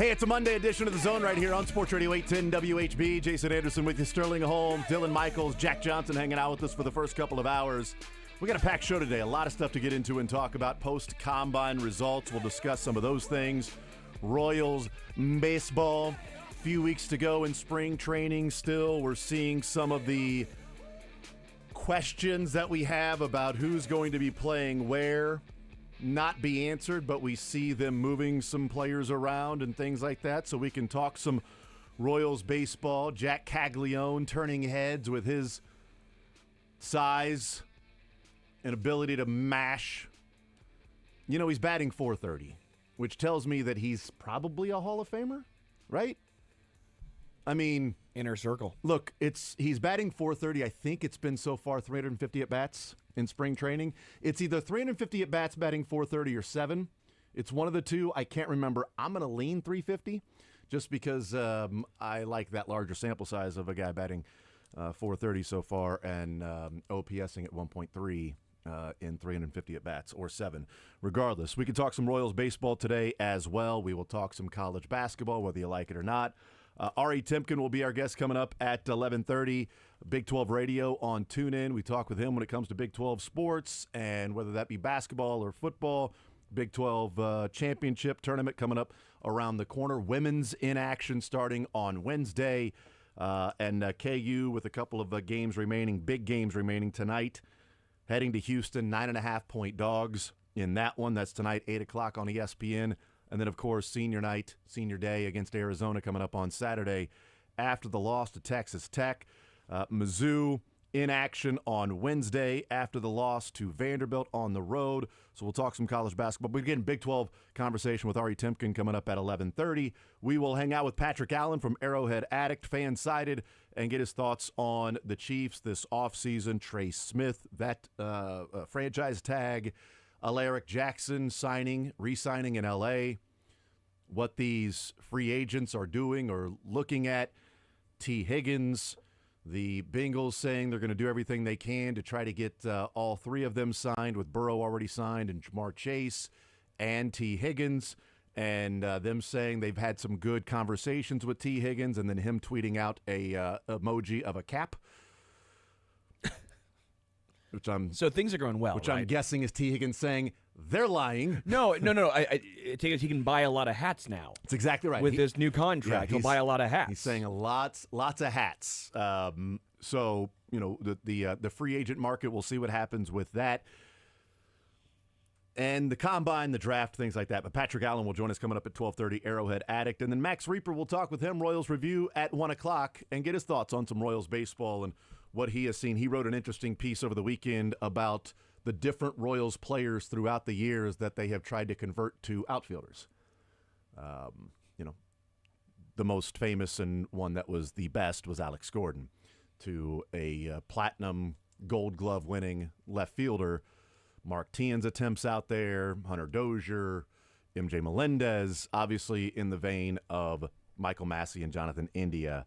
Hey, it's a Monday edition of The Zone right here on Sports Radio 810 WHB. Jason Anderson with you, Sterling Holmes, Dylan Michaels, Jack Johnson hanging out with us for the first couple of hours. We got a packed show today. A lot of stuff to get into and talk about. Post-combine results. We'll discuss some of those things. Royals baseball. A few weeks to go in spring training still. We're seeing some of the questions that we have about who's going to be playing where not be answered, but we see them moving some players around and things like that, so we can talk some Royals baseball. Jack Caglione turning heads with his size and ability to mash. You know, he's batting .430, which tells me that he's probably a Hall of Famer, right? I mean, inner circle. Look, he's batting .430. I think it's been so far 350 at-bats in spring training. It's either 350 at-bats batting .430 or 7. It's one of the two. I can't remember. I'm going to lean 350 just because I like that larger sample size of a guy batting .430 so far and OPSing at 1.3 in 350 at-bats or 7. Regardless, we can talk some Royals baseball today as well. We will talk some college basketball, whether you like it or not. Ari Timken will be our guest coming up at 11:30. Big 12 Radio on TuneIn. We talk with him when it comes to Big 12 sports, and whether that be basketball or football. Big 12 championship tournament coming up around the corner. Women's in action starting on Wednesday. And KU with a couple of games remaining, big games remaining tonight. Heading to Houston, 9.5-point dogs in that one. That's tonight, 8 o'clock on ESPN. And then, of course, senior night, senior day against Arizona coming up on Saturday after the loss to Texas Tech. Mizzou in action on Wednesday after the loss to Vanderbilt on the road. So we'll talk some college basketball. But again, Big 12 conversation with Ari Timken coming up at 11:30. We will hang out with Patrick Allen from Arrowhead Addict, fan-sided, and get his thoughts on the Chiefs this offseason. Trey Smith, that franchise tag. Alaric Jackson re-signing in L.A., what these free agents are doing or looking at. T. Higgins, the Bengals saying they're going to do everything they can to try to get all three of them signed, with Burrow already signed and Jamar Chase and T. Higgins, and them saying they've had some good conversations with T. Higgins, and then him tweeting out a emoji of a cap. So things are going well, Which right? I'm guessing is T. Higgins saying they're lying. No. I take it he can buy a lot of hats now. That's exactly right. With this new contract, he'll buy a lot of hats. He's saying lots of hats. So, you know, the free agent market, we'll see what happens with that. And the combine, the draft, things like that. But Patrick Allen will join us coming up at 12:30, Arrowhead Addict. And then Max Reaper will talk with him, Royals Review, at 1 o'clock, and get his thoughts on some Royals baseball and what he has seen. He wrote an interesting piece over the weekend about the different Royals players throughout the years that they have tried to convert to outfielders. You know, the most famous and one that was the best was Alex Gordon, to a platinum Gold Glove winning left fielder. Mark Tien's attempts out there, Hunter Dozier, MJ Melendez, obviously in the vein of Michael Massey and Jonathan India,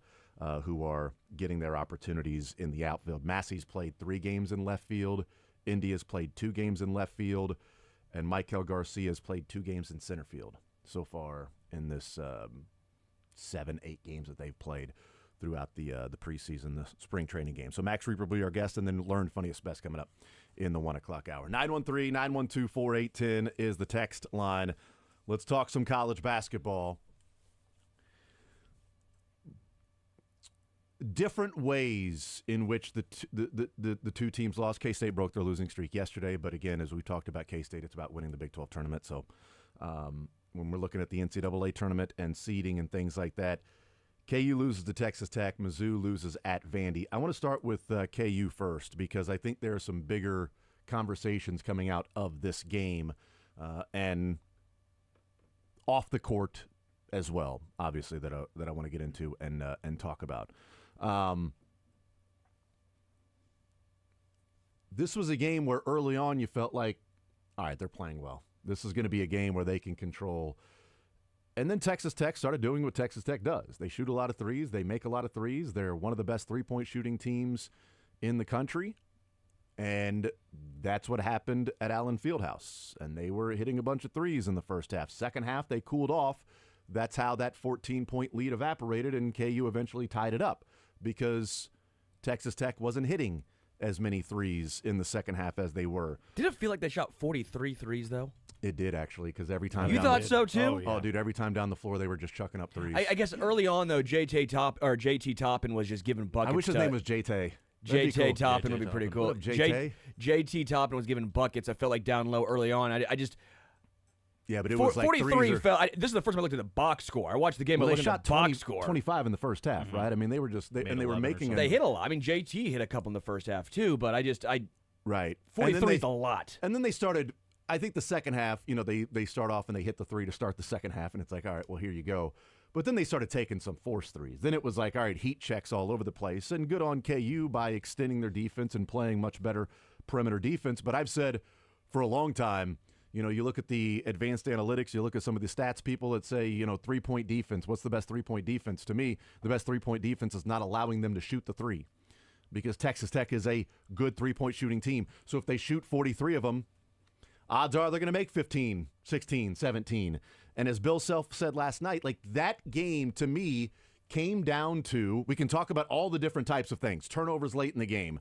who are getting their opportunities in the outfield. Massey's played 3 games in left field. India's played 2 games in left field. And Michael Garcia's played 2 games in center field so far in this 7-8 games that they've played throughout the preseason, the spring training game. So Max Reaper will be our guest, and then Learn Funniest Best coming up in the 1 o'clock hour. 913-912-4810 is the text line. Let's talk some college basketball. Different ways in which the two teams lost. K-State broke their losing streak yesterday, but again, as we talked about K-State, it's about winning the Big 12 tournament. So when we're looking at the NCAA tournament and seeding and things like that, KU loses to Texas Tech. Mizzou loses at Vandy. I want to start with KU first because I think there are some bigger conversations coming out of this game and off the court as well, obviously, that I want to get into and talk about. This was a game where early on you felt like, all right, they're playing well. This is going to be a game where they can control. And then Texas Tech started doing what Texas Tech does. They shoot a lot of threes. They make a lot of threes. They're one of the best three-point shooting teams in the country. And that's what happened at Allen Fieldhouse. And they were hitting a bunch of threes in the first half. Second half, they cooled off. that's how that 14-point lead evaporated, and KU eventually tied it up because Texas Tech wasn't hitting as many threes in the second half as they were. Did it feel like they shot 43 threes, though? It did, actually, because every time you thought so, too? Oh, yeah. Oh, dude, every time down the floor, they were just chucking up threes. I guess early on, though, JT Toppin was just giving buckets. I wish his name was J-Tay. JT Toppin would be JT pretty Toppin. cool. What up, JT? JT Toppin was giving buckets. I felt like down low early on. I just Yeah, but it was like 43 fell. This is the first time I looked at the box score. I watched the game. Well, I they looked at shot the box score. 25 in the first half, right? I mean, they were just they were 11 or making something. They hit a lot. I mean, JT hit a couple in the first half too, but right. 43 is a lot. And then they started. I think the second half, they start off and they hit the three to start the second half, and it's like, all right, well, here you go. But then they started taking some forced threes. Then it was like, all right, heat checks all over the place, and good on KU by extending their defense and playing much better perimeter defense. But I've said for a long time, you look at the advanced analytics, you look at some of the stats people that say, 3-point defense. What's the best 3-point defense? To me, the best 3-point defense is not allowing them to shoot the three, because Texas Tech is a good 3-point shooting team. So if they shoot 43 of them, odds are they're going to make 15, 16, 17. And as Bill Self said last night, like that game to me came down to, we can talk about all the different types of things, turnovers late in the game.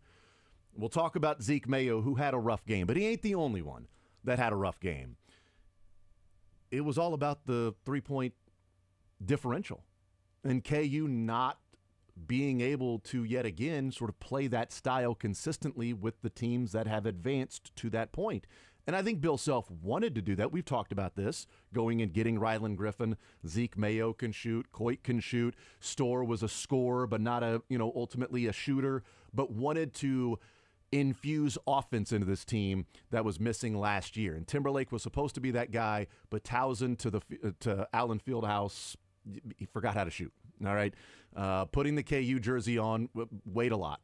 We'll talk about Zeke Mayo, who had a rough game, but he ain't the only one that had a rough game. It was all about the 3-point differential and KU not being able to yet again sort of play that style consistently with the teams that have advanced to that point. And I think Bill Self wanted to do that. We've talked about this, going and getting Rylan Griffin. Zeke Mayo can shoot. Coit can shoot. Storr was a scorer, but not ultimately a shooter, but wanted to infuse offense into this team that was missing last year. And Timberlake was supposed to be that guy, but Towson to Allen Fieldhouse, he forgot how to shoot. All right. Putting the KU jersey on weighed a lot,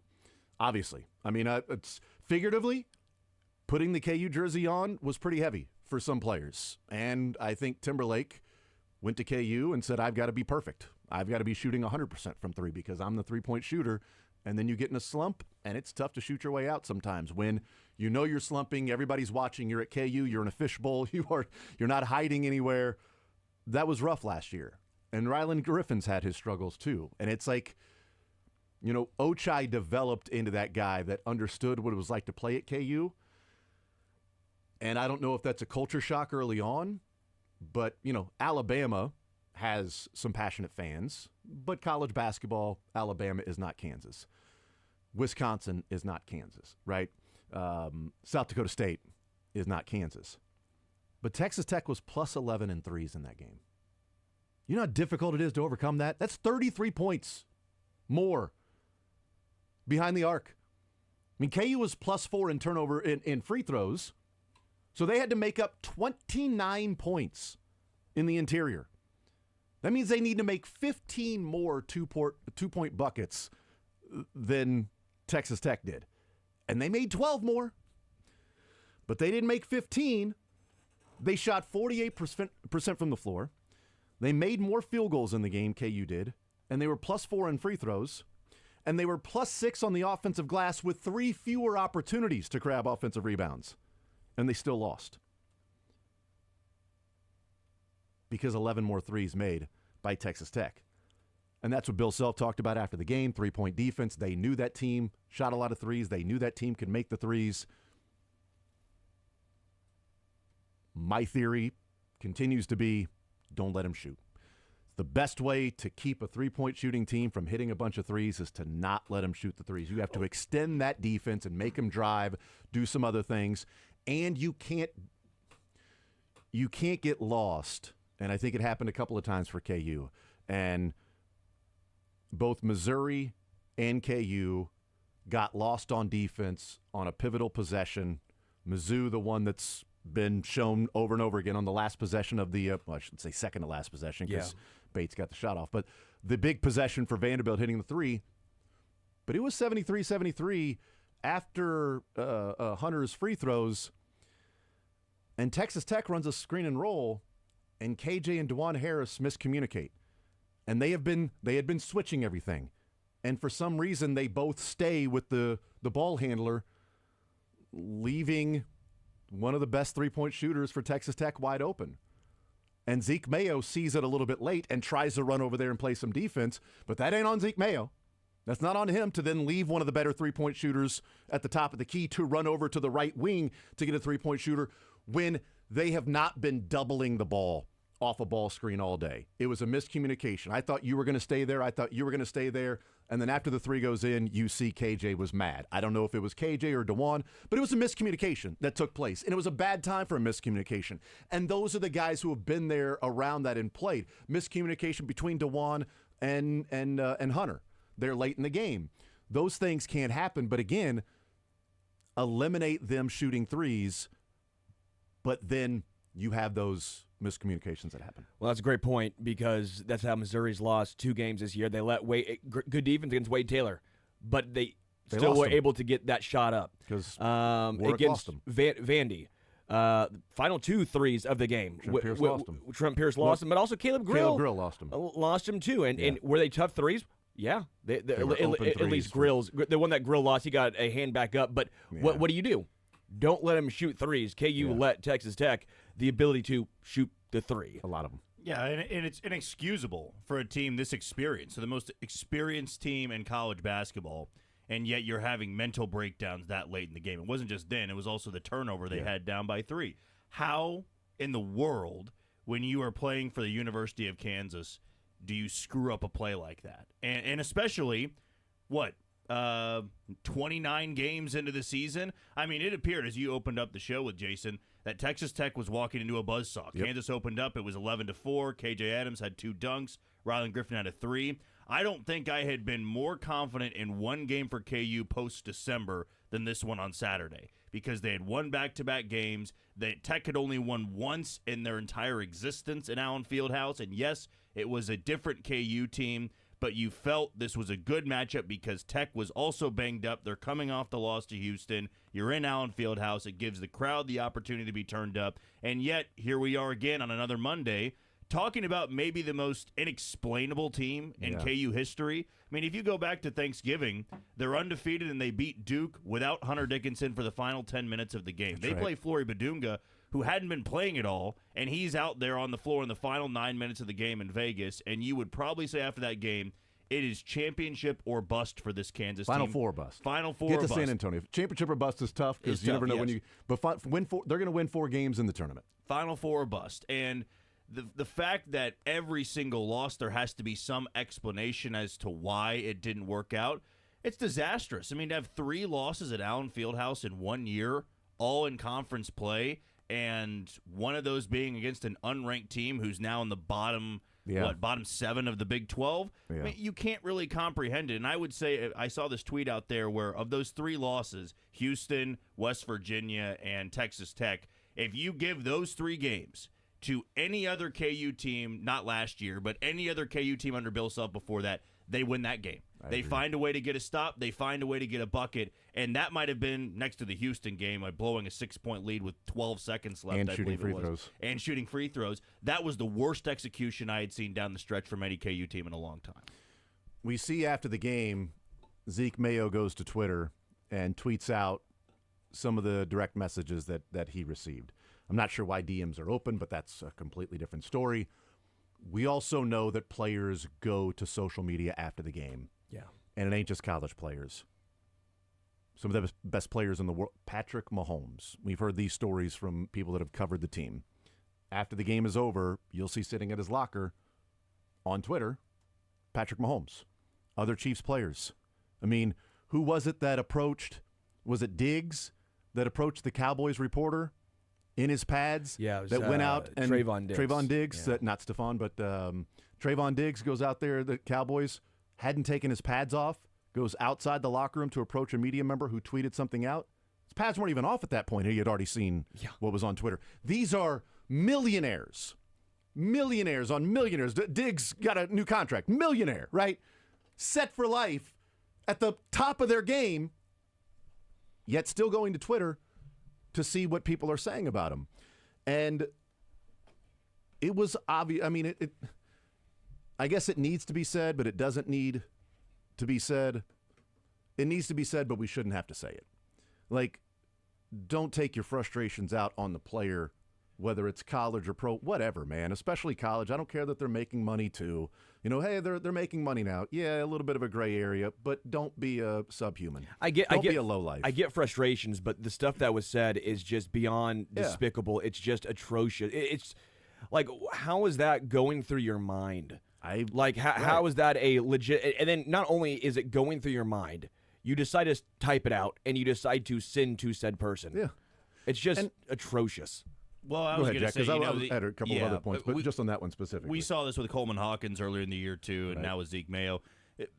obviously. I mean, it's figuratively, putting the KU jersey on was pretty heavy for some players. And I think Timberlake went to KU and said, I've got to be perfect. I've got to be shooting 100% from three because I'm the 3-point shooter. And then you get in a slump, and it's tough to shoot your way out sometimes when you're slumping, everybody's watching, you're at KU, you're in a fishbowl, you're not hiding anywhere. That was rough last year. And Rylan Griffin's had his struggles too. And it's like, Ochai developed into that guy that understood what it was like to play at KU. And I don't know if that's a culture shock early on, but, Alabama has some passionate fans, but college basketball, Alabama is not Kansas. Wisconsin is not Kansas, right? South Dakota State is not Kansas. But Texas Tech was plus 11 in threes in that game. You know how difficult it is to overcome that? That's 33 points more behind the arc. I mean, KU was plus 4 in turnover in free throws. So they had to make up 29 points in the interior. That means they need to make 15 more two-point buckets than Texas Tech did. And they made 12 more. But they didn't make 15. They shot 48% from the floor. They made more field goals in the game, KU did. And they were plus 4 in free throws. And they were plus 6 on the offensive glass with 3 fewer opportunities to grab offensive rebounds. And they still lost. Because 11 more threes made by Texas Tech. And that's what Bill Self talked about after the game, 3-point defense. They knew that team shot a lot of threes. They knew that team could make the threes. My theory continues to be, don't let them shoot. The best way to keep a 3-point shooting team from hitting a bunch of threes is to not let them shoot the threes. You have to extend that defense and make them drive, do some other things. And you can't get lost. And I think it happened a couple of times for KU. And both Missouri and KU got lost on defense on a pivotal possession. Mizzou, the one that's been shown over and over again on the last possession of the, I should say second to last possession because Bates got the shot off. But the big possession for Vanderbilt hitting the three. But it was 73-73 after Hunter's free throws. And Texas Tech runs a screen and roll, and KJ and DeJuan Harris miscommunicate. And they had been switching everything. And for some reason, they both stay with the ball handler, leaving one of the best 3-point shooters for Texas Tech wide open. And Zeke Mayo sees it a little bit late and tries to run over there and play some defense, but that ain't on Zeke Mayo. That's not on him to then leave one of the better three-point shooters at the top of the key to run over to the right wing to get a three-point shooter when they have not been doubling the ball off a ball screen all day. It was a miscommunication. I thought you were going to stay there. I thought you were going to stay there. And then after the three goes in, you see KJ was mad. I don't know if it was KJ or DeJuan, but it was a miscommunication that took place. And it was a bad time for a miscommunication. And those are the guys who have been there around that and played. Miscommunication between DeJuan and Hunter. They're late in the game. Those things can't happen. But again, eliminate them shooting threes, but then you have those miscommunications that happen. Well, that's a great point because that's how Missouri's lost 2 games this year. They let good defense against Wade Taylor, but they still were able to get that shot up because against Vandy. Final 2 threes of the game. Trent Pierce lost him, but also Caleb Grill lost him. Lost him too. And were they tough threes? Yeah, at least Grill's the one that Grill lost. He got a hand back up. But what do? Don't let him shoot threes. KU let Texas Tech the ability to shoot the three. A lot of them. Yeah, and it's inexcusable for a team this experienced, so the most experienced team in college basketball, and yet you're having mental breakdowns that late in the game. It wasn't just then. It was also the turnover they had down by 3. How in the world, when you are playing for the University of Kansas, do you screw up a play like that? And especially, 29 games into the season? I mean, it appeared as you opened up the show with Jason that Texas Tech was walking into a buzzsaw. Yep. Kansas opened up. It was 11-4. KJ Adams had 2 dunks. Rylan Griffin had a 3. I don't think I had been more confident in one game for KU post-December than this one on Saturday because they had won back-to-back games. Tech had only won once in their entire existence in Allen Fieldhouse, and yes, it was a different KU team, but you felt this was a good matchup because Tech was also banged up. They're coming off the loss to Houston. You're in Allen Fieldhouse. It gives the crowd the opportunity to be turned up. And yet, here we are again on another Monday talking about maybe the most inexplainable team in KU history. I mean, if you go back to Thanksgiving, they're undefeated and they beat Duke without Hunter Dickinson for the final 10 minutes of the game. They play Flory Badunga, who hadn't been playing at all, and he's out there on the floor in the final 9 minutes of the game in Vegas, and you would probably say after that game, it is championship or bust for this Kansas team. Final 4 bust. Final 4 Get or to bust. San Antonio. Championship or bust is tough because you never know when you. But they're going to win 4 games in the tournament. Final 4 or bust. And the fact that every single loss there has to be some explanation as to why it didn't work out, it's disastrous. I mean, to have 3 losses at Allen Fieldhouse in 1 year, all in conference play, and one of those being against an unranked team who's now in the bottom 7 of the Big 12? I mean, you can't really comprehend it. And I would say, I saw this tweet out there where of those 3 losses, Houston, West Virginia, and Texas Tech, if you give those 3 games to any other KU team, not last year, but any other KU team under Bill Self before that, they win that game. They find a way to get a stop. They find a way to get a bucket. And that might have been next to the Houston game, like blowing a 6-point lead with 12 seconds left. And shooting free throws. And shooting free throws. That was the worst execution I had seen down the stretch from any KU team in a long time. We see after the game, Zeke Mayo goes to Twitter and tweets out some of the direct messages that he received. I'm not sure why DMs are open, but that's a completely different story. We also know that players go to social media after the game. Yeah. And it ain't just college players. Some of the best players in the world. Patrick Mahomes. We've heard these stories from people that have covered the team. After the game is over, you'll see sitting at his locker on Twitter, Patrick Mahomes. Other Chiefs players. I mean, who was it that approached? Was it Diggs that approached the Cowboys reporter in his pads? Yeah, it was, that went out and Trayvon Diggs. Yeah. Not Stephon, but Trayvon Diggs goes out there. The Cowboys hadn't taken his pads off, goes outside the locker room to approach a media member who tweeted something out. His pads weren't even off at that point. He had already seen what was on Twitter. These are millionaires. Millionaires on millionaires. Diggs got a new contract. Millionaire, right? Set for life at the top of their game, yet still going to Twitter to see what people are saying about him. And it was obvious. I mean, I guess it needs to be said, but it doesn't need to be said. It needs to be said, but we shouldn't have to say it. Like, don't take your frustrations out on the player whether it's college or pro, whatever, man, especially college. I don't care that they're making money too. You know, hey, they're making money now. Yeah, a little bit of a gray area, but don't be a subhuman. Don't be a lowlife. I get frustrations, but the stuff that was said is just beyond despicable. It's just atrocious. It's like, how is that going through your mind? How is that a legit? And then not only is it going through your mind, you decide to type it out and you decide to send to said person. Yeah. It's just atrocious. Well, I was going to say, I had a couple of other points, but just on that one specifically. We saw this with Coleman Hawkins earlier in the year, too, and now with Zeke Mayo.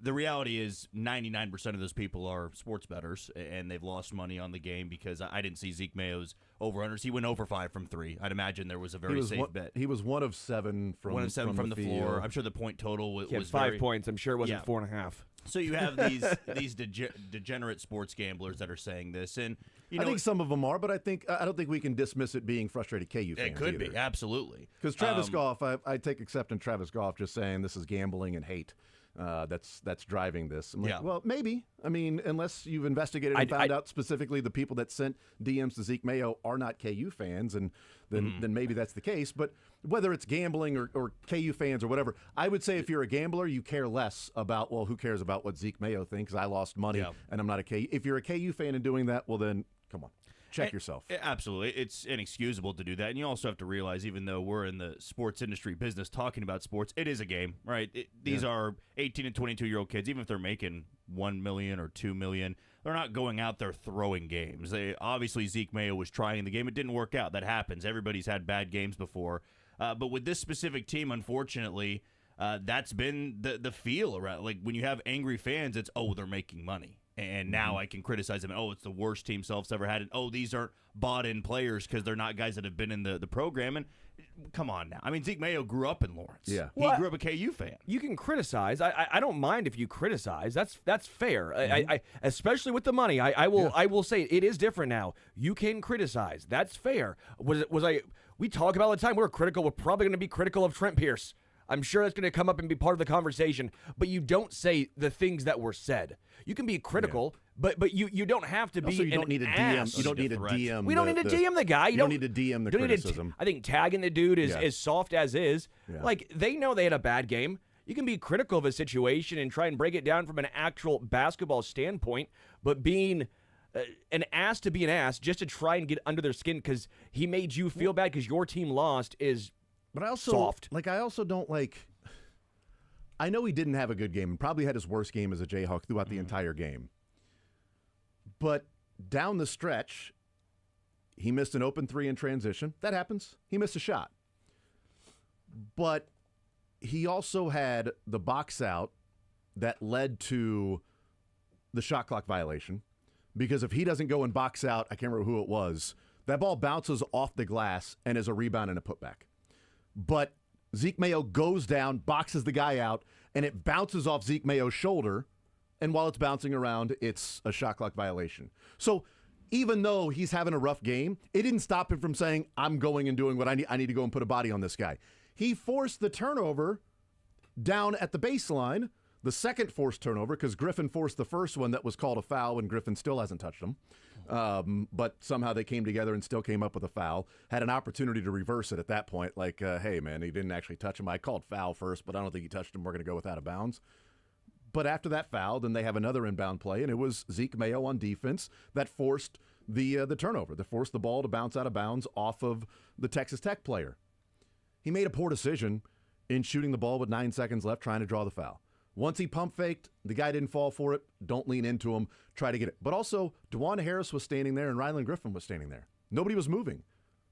The reality is 99% of those people are sports bettors, and they've lost money on the game because I didn't see Zeke Mayo's over-unders. He went over 5 from 3. I'd imagine there was a very safe bet. He was 1 of 7 from the floor. I'm sure the point total was 5 points. I'm sure it wasn't 4.5. So you have these degenerate sports gamblers that are saying this, and I think some of them are, but I don't think we can dismiss it being frustrated KU fans. It could be, absolutely. Because Travis Goff, I take except in Travis Goff just saying this is gambling and hate. That's driving this. I'm like, well, maybe. I mean, unless you've investigated and found out specifically the people that sent DMs to Zeke Mayo are not KU fans, and then maybe that's the case. But whether it's gambling or KU fans or whatever, I would say if you're a gambler, you care less about, well, who cares about what Zeke Mayo thinks? I lost money and I'm not a KU. If you're a KU fan and doing that, well, then come on. Check yourself. Absolutely. It's inexcusable to do that. And you also have to realize, even though we're in the sports industry business talking about sports, it is a game, right? These are 18 and 22-year-old kids. Even if they're making $1 million or $2 million, they're not going out there throwing games. Obviously, Zeke Mayo was trying the game. It didn't work out. That happens. Everybody's had bad games before. But with this specific team, unfortunately, that's been the feel around. Like, when you have angry fans, it's, oh, they're making money. And now I can criticize them. Oh, it's the worst team Self's ever had. And, oh, these aren't bought-in players because they're not guys that have been in the program. And come on now. I mean, Zeke Mayo grew up in Lawrence. Yeah. He grew up a KU fan. You can criticize. I don't mind if you criticize. That's fair. I especially with the money. I will say it is different now. You can criticize. That's fair. We talk about it all the time. We're critical. We're probably going to be critical of Trent Pierce. I'm sure that's going to come up and be part of the conversation, but you don't say the things that were said. You can be critical, but you don't have to be also, you don't need a DM. You don't need a DM. We don't need to DM the guy. You don't need to DM the criticism. I think tagging the dude is as soft as is. Yeah. Like, they know they had a bad game. You can be critical of a situation and try and break it down from an actual basketball standpoint, but being an ass to be an ass just to try and get under their skin because he made you feel bad because your team lost is But I also soft. I also don't like. I know he didn't have a good game and probably had his worst game as a Jayhawk throughout the entire game. But down the stretch, he missed an open 3 in transition. That happens. He missed a shot. But he also had the box out that led to the shot clock violation. Because if he doesn't go and box out, I can't remember who it was, that ball bounces off the glass and is a rebound and a putback. But Zeke Mayo goes down, boxes the guy out, and it bounces off Zeke Mayo's shoulder. And while it's bouncing around, it's a shot clock violation. So even though he's having a rough game, it didn't stop him from saying, I'm going and doing what I need to go and put a body on this guy. He forced the turnover down at the baseline, the second forced turnover, because Griffin forced the first one that was called a foul when Griffin still hasn't touched him. But somehow they came together and still came up with a foul. Had an opportunity to reverse it at that point. Like, hey, man, he didn't actually touch him. I called foul first, but I don't think he touched him. We're going to go with out of bounds. But after that foul, then they have another inbound play, and it was Zeke Mayo on defense that forced the turnover, that forced the ball to bounce out of bounds off of the Texas Tech player. He made a poor decision in shooting the ball with 9 seconds left, trying to draw the foul. Once he pump faked, the guy didn't fall for it. Don't lean into him. Try to get it. But also, DeJuan Harris was standing there and Ryland Griffin was standing there. Nobody was moving.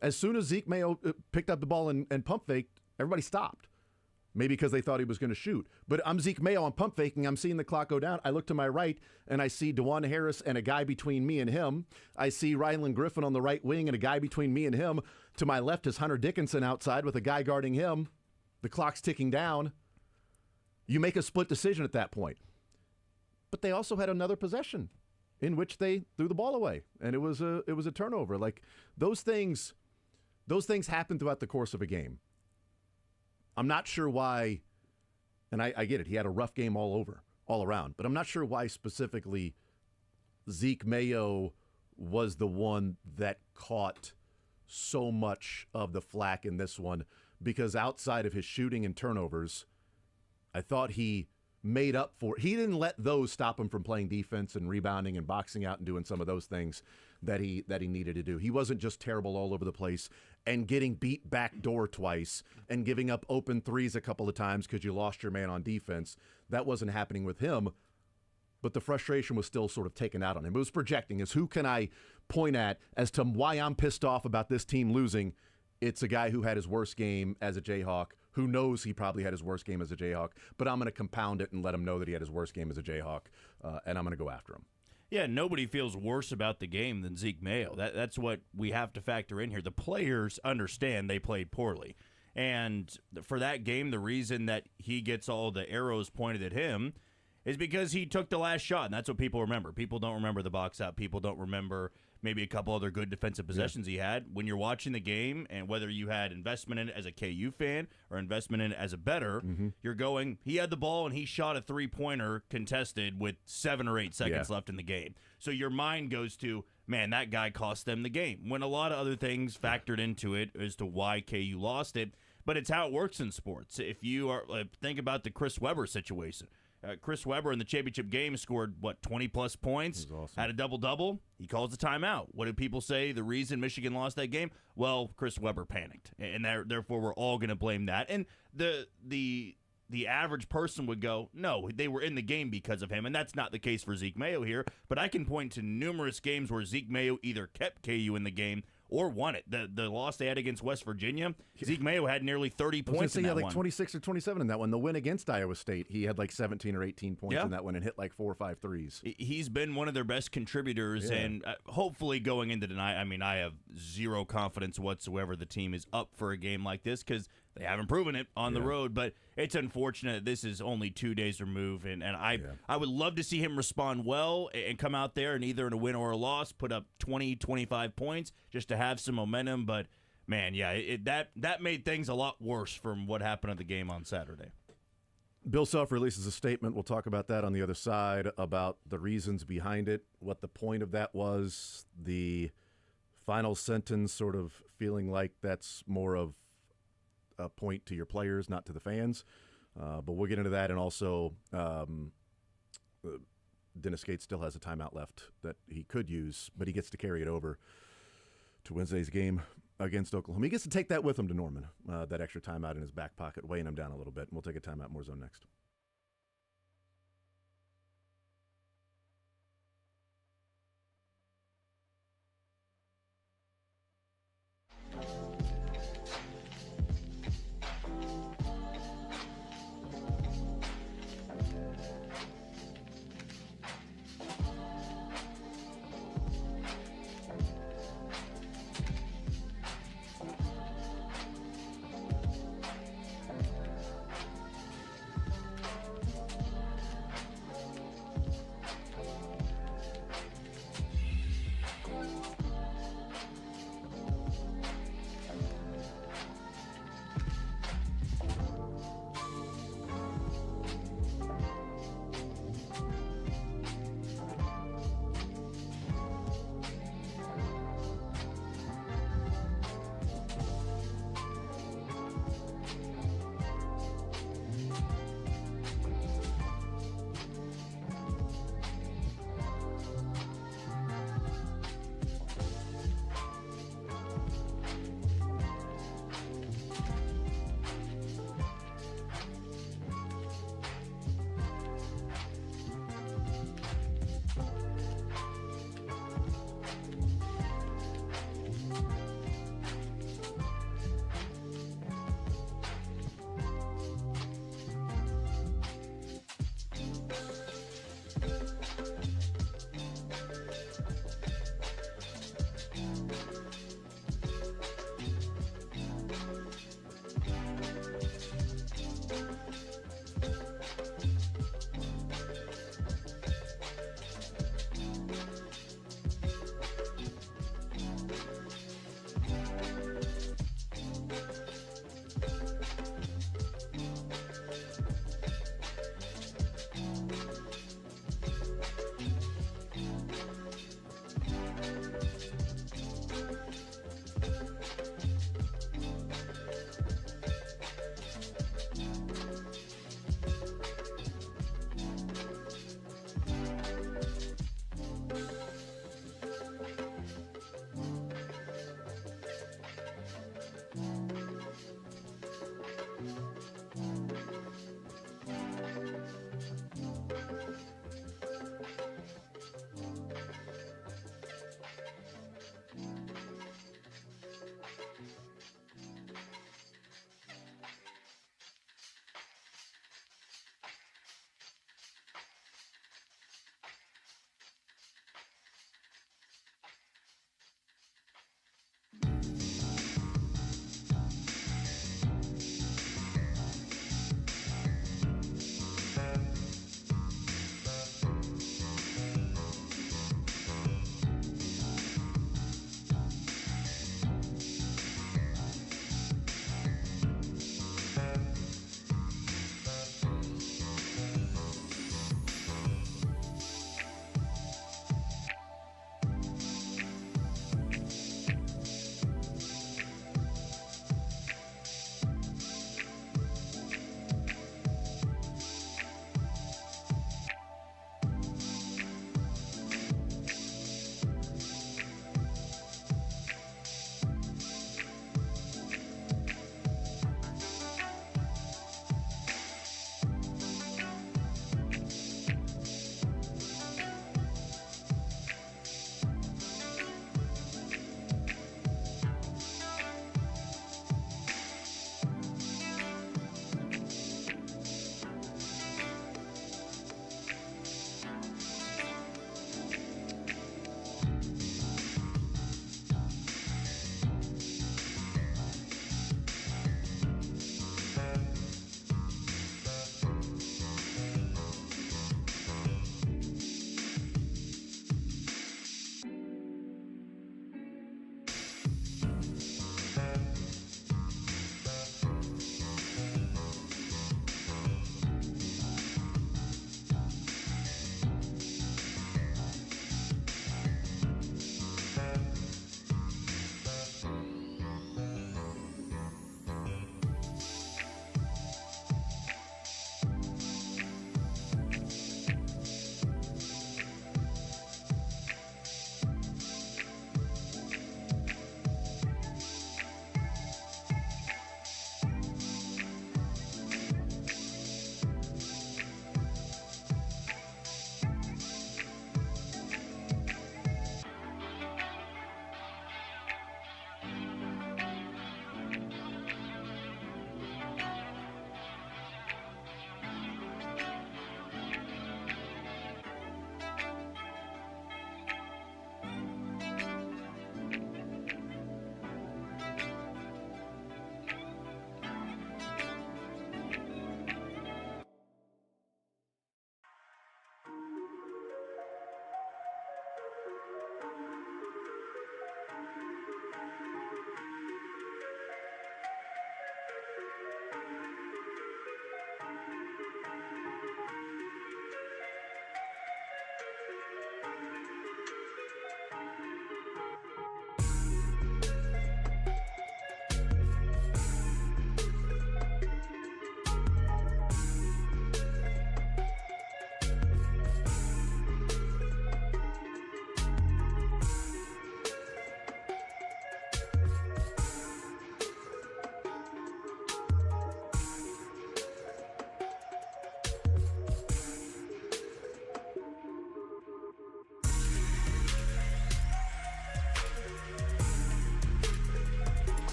As soon as Zeke Mayo picked up the ball and pump faked, everybody stopped. Maybe because they thought he was going to shoot. But I'm Zeke Mayo. I'm pump faking. I'm seeing the clock go down. I look to my right, and I see DeJuan Harris and a guy between me and him. I see Ryland Griffin on the right wing and a guy between me and him. To my left is Hunter Dickinson outside with a guy guarding him. The clock's ticking down. You make a split decision at that point. But they also had another possession in which they threw the ball away, and it was a turnover. Like, those things happen throughout the course of a game. I'm not sure why, and I get it, he had a rough game all around, but I'm not sure why specifically Zeke Mayo was the one that caught so much of the flack in this one because outside of his shooting and turnovers, I thought he made up for it. He didn't let those stop him from playing defense and rebounding and boxing out and doing some of those things that he needed to do. He wasn't just terrible all over the place and getting beat back door twice and giving up open threes a couple of times because you lost your man on defense. That wasn't happening with him, but the frustration was still sort of taken out on him. It was projecting as who can I point at as to why I'm pissed off about this team losing. It's a guy who had his worst game as a Jayhawk, who knows he probably had his worst game as a Jayhawk, but I'm going to compound it and let him know that he had his worst game as a Jayhawk, and I'm going to go after him. Yeah, nobody feels worse about the game than Zeke Mayo. That's what we have to factor in here. The players understand they played poorly. And for that game, the reason that he gets all the arrows pointed at him is because he took the last shot, and that's what people remember. People don't remember the box out. People don't remember maybe a couple other good defensive possessions he had. When you're watching the game, and whether you had investment in it as a KU fan or investment in it as a bettor, you're going, he had the ball and he shot a three-pointer contested with 7 or 8 seconds left in the game. So your mind goes to, man, that guy cost them the game. When a lot of other things factored into it as to why KU lost it, but it's how it works in sports. If you are think about the Chris Webber situation. Chris Webber in the championship game scored, 20-plus points, awesome. Had a double-double. He calls the timeout. What did people say the reason Michigan lost that game? Well, Chris Webber panicked, and therefore we're all going to blame that. And the average person would go, no, they were in the game because of him, and that's not the case for Zeke Mayo here. But I can point to numerous games where Zeke Mayo either kept KU in the game or won it. The loss they had against West Virginia, Zeke Mayo had nearly 30 points in that he had one. 26 or 27 in that one. The win against Iowa State, he had 17 or 18 points in that one and hit 4 or 5 threes. He's been one of their best contributors, and hopefully going into tonight, I have zero confidence whatsoever the team is up for a game like this because they haven't proven it on the road, but it's unfortunate this is only 2 days removed, and I would love to see him respond well and come out there and either in a win or a loss put up 20, 25 points just to have some momentum, but man, that made things a lot worse from what happened at the game on Saturday. Bill Self releases a statement. We'll talk about that on the other side, about the reasons behind it, what the point of that was, the final sentence sort of feeling like that's more of a point to your players, not to the fans. But we'll get into that. And also, Dennis Gates still has a timeout left that he could use, but he gets to carry it over to Wednesday's game against Oklahoma. He gets to take that with him to Norman, that extra timeout in his back pocket, weighing him down a little bit. And we'll take a timeout. More Zone next.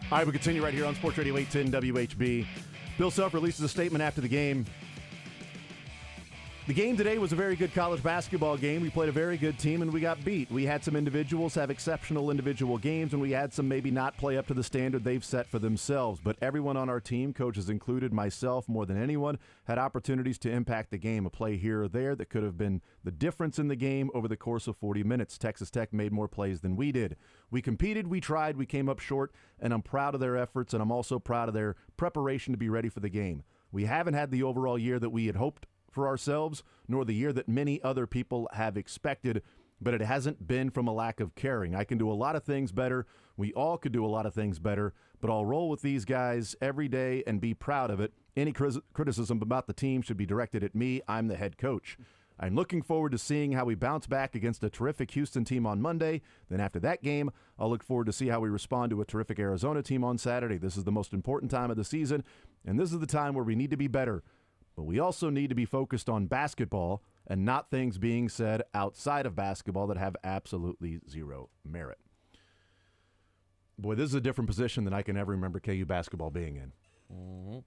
All right, we continue right here on Sports Radio 810 WHB. Bill Self releases a statement after the game. The game today was a very good college basketball game. We played a very good team, and we got beat. We had some individuals have exceptional individual games, and we had some maybe not play up to the standard they've set for themselves. But everyone on our team, coaches included, myself more than anyone, had opportunities to impact the game. A play here or there that could have been the difference in the game over the course of 40 minutes. Texas Tech made more plays than we did. We competed, we tried, we came up short, and I'm proud of their efforts, and I'm also proud of their preparation to be ready for the game. We haven't had the overall year that we had hoped for ourselves, nor the year that many other people have expected, but it hasn't been from a lack of caring. I can do a lot of things better. We all could do a lot of things better, but I'll roll with these guys every day and be proud of it. Any criticism about the team should be directed at me. I'm the head coach. I'm looking forward to seeing how we bounce back against a terrific Houston team on Monday. Then after that game, I'll look forward to see how we respond to a terrific Arizona team on Saturday. This is the most important time of the season, and this is the time where we need to be better. But we also need to be focused on basketball and not things being said outside of basketball that have absolutely zero merit. Boy, this is a different position than I can ever remember KU basketball being in. Mm-hmm.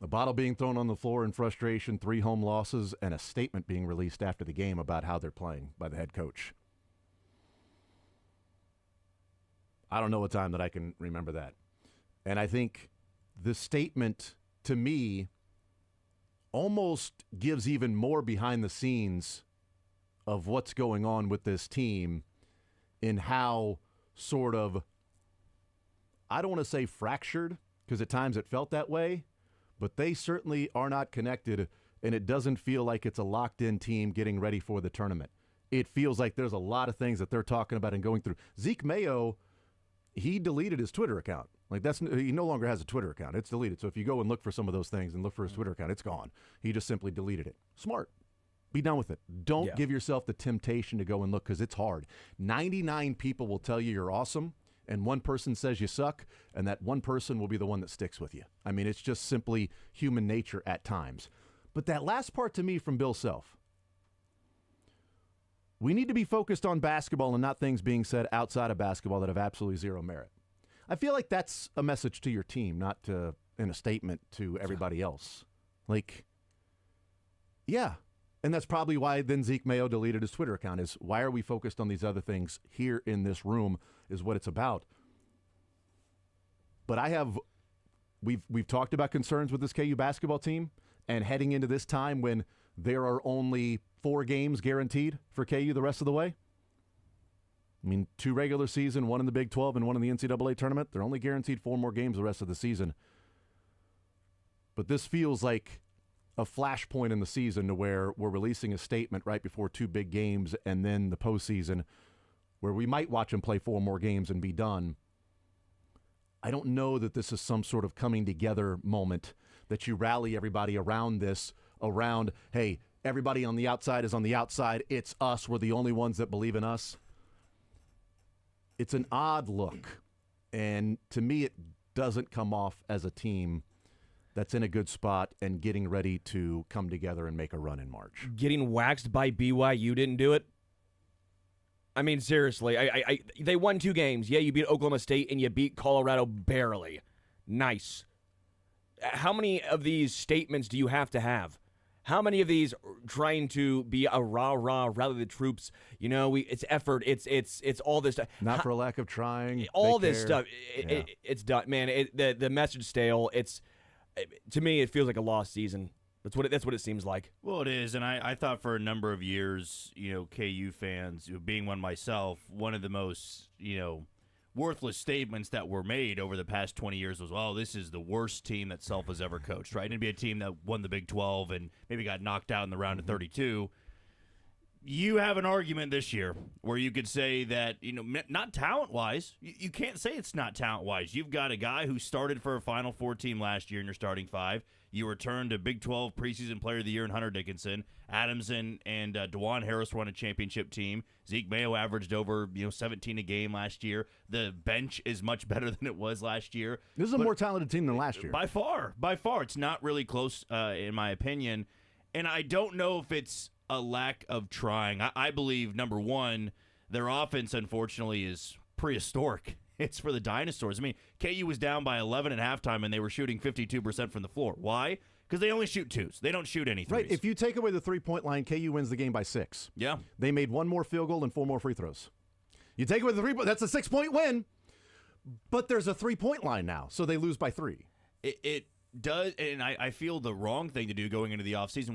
A bottle being thrown on the floor in frustration, 3 home losses, and a statement being released after the game about how they're playing by the head coach. I don't know a time that I can remember that. And I think the statement, to me, almost gives even more behind the scenes of what's going on with this team in how sort of, I don't want to say fractured, because at times it felt that way, but they certainly are not connected, and it doesn't feel like it's a locked-in team getting ready for the tournament. It feels like there's a lot of things that they're talking about and going through. Zeke Mayo, he deleted his Twitter account. He no longer has a Twitter account. It's deleted. So if you go and look for some of those things and look for his Twitter account, it's gone. He just simply deleted it. Smart. Be done with it. Don't give yourself the temptation to go and look, because it's hard. 99 people will tell you you're awesome, and one person says you suck, and that one person will be the one that sticks with you. I mean, it's just simply human nature at times. But that last part to me from Bill Self, we need to be focused on basketball and not things being said outside of basketball that have absolutely zero merit. I feel like that's a message to your team, not in a statement to everybody else. Yeah. And that's probably why then Zeke Mayo deleted his Twitter account, is why are we focused on these other things here in this room is what it's about. But we've talked about concerns with this KU basketball team, and heading into this time when there are only 4 games guaranteed for KU the rest of the way. I mean, 2 regular season, 1 in the Big 12 and 1 in the NCAA tournament. They're only guaranteed 4 more games the rest of the season. But this feels like a flashpoint in the season to where we're releasing a statement right before 2 big games and then the postseason where we might watch them play 4 more games and be done. I don't know that this is some sort of coming together moment that you rally everybody around this, hey, everybody on the outside is on the outside. It's us. We're the only ones that believe in us. It's an odd look, and to me it doesn't come off as a team that's in a good spot and getting ready to come together and make a run in March. Getting waxed by BYU didn't do it? I mean, seriously, they won 2 games. Yeah, you beat Oklahoma State and you beat Colorado barely. Nice. How many of these statements do you have to have? How many of these trying to be a rah-rah, rally the troops? You know, it's effort. It's all this stuff. Not for a lack of trying. All this stuff. It's done, man. The message stale. To me, it feels like a lost season. That's what it seems like. Well, it is, and I thought for a number of years, KU fans, being one myself, one of the most, worthless statements that were made over the past 20 years was, oh, this is the worst team that Self has ever coached, right? And it'd be a team that won the Big 12 and maybe got knocked out in the round of 32. You have an argument this year where you could say that, not talent-wise. You can't say it's not talent-wise. You've got a guy who started for a Final Four team last year in your starting 5. You returned to Big 12 preseason player of the year in Hunter Dickinson. Adams and DeJuan Harris were on a championship team. Zeke Mayo averaged over 17 a game last year. The bench is much better than it was last year. This is a more talented team than last year. By far. It's not really close, in my opinion. And I don't know if it's a lack of trying. I believe, number one, their offense, unfortunately, is prehistoric. It's for the dinosaurs. I mean, KU was down by 11 at halftime, and they were shooting 52% from the floor. Why? Because they only shoot twos. They don't shoot any threes. Right. If you take away the three-point line, KU wins the game by 6. Yeah. They made 1 more field goal and 4 more free throws. You take away the 3-point, that's a 6-point win. But there's a 3-point line now, so they lose by 3. It does, and I feel the wrong thing to do going into the offseason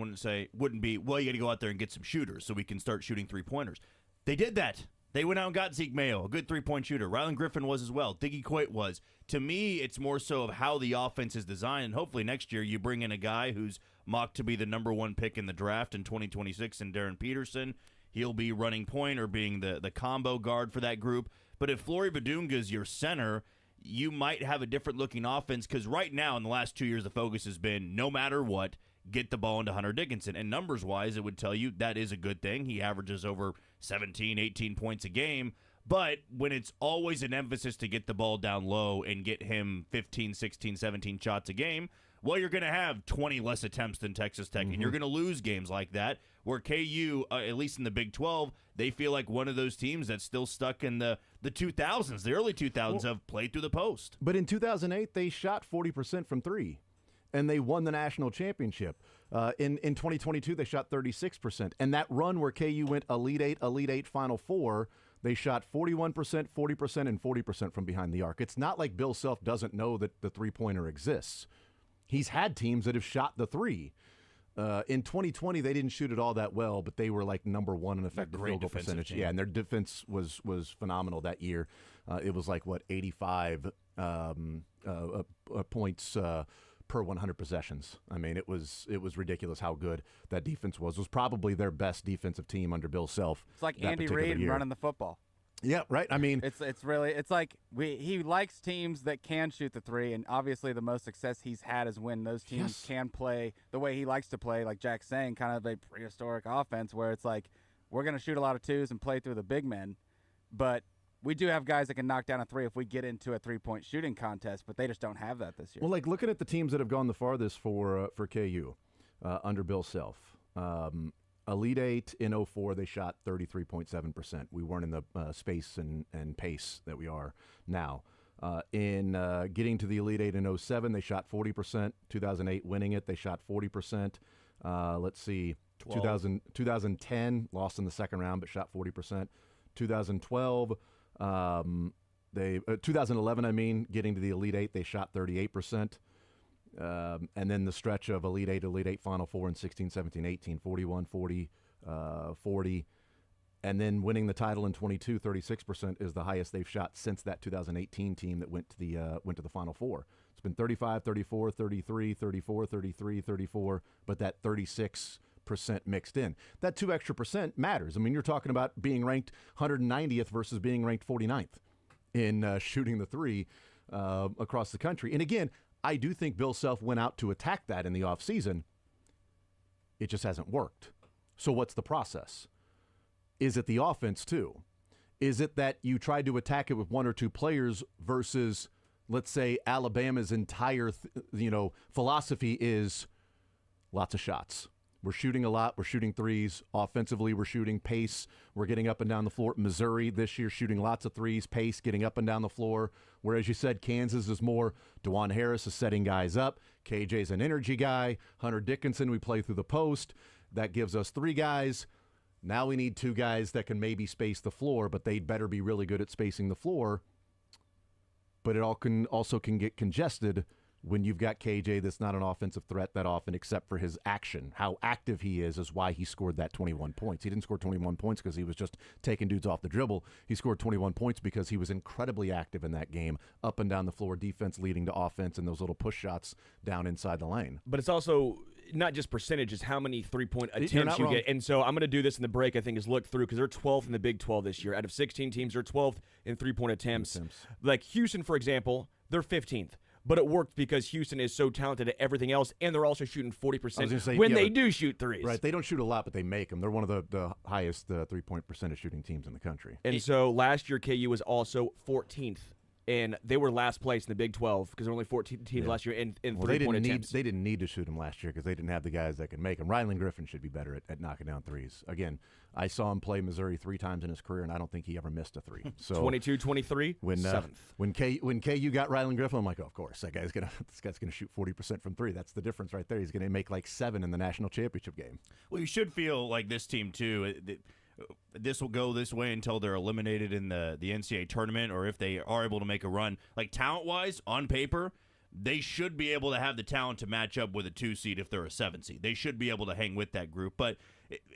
wouldn't be, well, you got to go out there and get some shooters so we can start shooting 3-pointers. They did that. They went out and got Zeke Mayo, a good 3-point shooter. Rylan Griffin was as well. Diggy Coit was. To me, it's more so of how the offense is designed, and hopefully next year you bring in a guy who's mocked to be the number 1 pick in the draft in 2026 in Darren Peterson. He'll be running point or being the combo guard for that group. But if Flory Badunga is your center, you might have a different-looking offense because right now in the last 2 years the focus has been no matter what, get the ball into Hunter Dickinson. And numbers-wise, it would tell you that is a good thing. He averages over 17, 18 points a game. But when it's always an emphasis to get the ball down low and get him 15, 16, 17 shots a game, well, you're going to have 20 less attempts than Texas Tech, and you're going to lose games like that, where KU, at least in the Big 12, they feel like one of those teams that's still stuck in the 2000s, the early 2000s, have played through the post. But in 2008, they shot 40% from 3, and they won the national championship. In 2022, they shot 36%. And that run where KU went Elite 8, Final Four, they shot 41%, 40%, and 40% from behind the arc. It's not like Bill Self doesn't know that the three-pointer exists. He's had teams that have shot the 3. In 2020, they didn't shoot it all that well, but they were like number 1 in effective field goal percentage. Team. Yeah, and their defense was phenomenal that year. It was like, 85 points per 100 possessions. I mean, it was ridiculous how good that defense was. It was probably their best defensive team under Bill Self. It's like Andy Reid running the football. Yeah, right. I mean, it's like he likes teams that can shoot the 3, and obviously the most success he's had is when those teams can play the way he likes to play, like Jack's saying, kind of a prehistoric offense where it's like we're going to shoot a lot of 2s and play through the big men, but we do have guys that can knock down a 3 if we get into a 3-point shooting contest, but they just don't have that this year. Well, like looking at the teams that have gone the farthest for KU under Bill Self. Elite 8 in 04, they shot 33.7%. We weren't in the space and pace that we are now. In getting to the Elite 8 in 07, they shot 40%. 2008, winning it, they shot 40%. Let's see, 2010, lost in the second round, but shot 40%. 2012, 2011, getting to the Elite 8, they shot 38%. And then the stretch of Elite 8 Final Four in 16, 17, 18, 41, 40, 40. And then winning the title in 22, 36% is the highest they've shot since that 2018 team that went to the Final Four. It's been 35, 34, 33, 34, 33, 34, but that 36% mixed in. That 2 extra percent matters. I mean, you're talking about being ranked 190th versus being ranked 49th in shooting the 3 across the country. And again, I do think Bill Self went out to attack that in the offseason. It just hasn't worked. So what's the process? Is it the offense too? Is it that you tried to attack it with 1 or 2 players versus, let's say, Alabama's entire philosophy is lots of shots. We're shooting a lot. We're shooting 3s. Offensively, we're shooting pace. We're getting up and down the floor. Missouri this year shooting lots of 3s, pace, getting up and down the floor. Whereas you said Kansas is more DeJuan Harris is setting guys up. KJ's an energy guy. Hunter Dickinson, we play through the post. That gives us 3 guys. Now we need 2 guys that can maybe space the floor, but they'd better be really good at spacing the floor. But it also can get congested when you've got KJ that's not an offensive threat that often except for his action. How active he is why he scored that 21 points. He didn't score 21 points because he was just taking dudes off the dribble. He scored 21 points because he was incredibly active in that game, up and down the floor, defense leading to offense, and those little push shots down inside the lane. But it's also not just percentage, it's how many 3-point attempts you get. And so I'm going to do this in the break, I think, is look through, because they're 12th in the Big 12 this year. Out of 16 teams, they're 12th in 3-point attempts. Like Houston, for example, they're 15th. But it worked because Houston is so talented at everything else, and they're also shooting 40% when they do shoot 3s. Right, they don't shoot a lot, but they make them. They're one of the highest 3-point percentage shooting teams in the country. And so last year, KU was also 14th and they were last place in the Big 12 because there were only 14 teams last year in three-point attempts. They didn't need to shoot them last year because they didn't have the guys that could make them. Ryland Griffin should be better at knocking down threes. Again, I saw him play Missouri 3 times in his career, and I don't think he ever missed a three. So 22-23, seventh. When KU got Ryland Griffin, I'm like, oh, of course, this guy's gonna shoot 40% from three. That's the difference right there. He's gonna make like 7 in the national championship game. Well, you should feel like this team too. This will go this way until they're eliminated in the NCAA tournament, or if they are able to make a run. Like talent-wise, on paper, they should be able to have the talent to match up with a 2 seed if they're a 7 seed. They should be able to hang with that group, but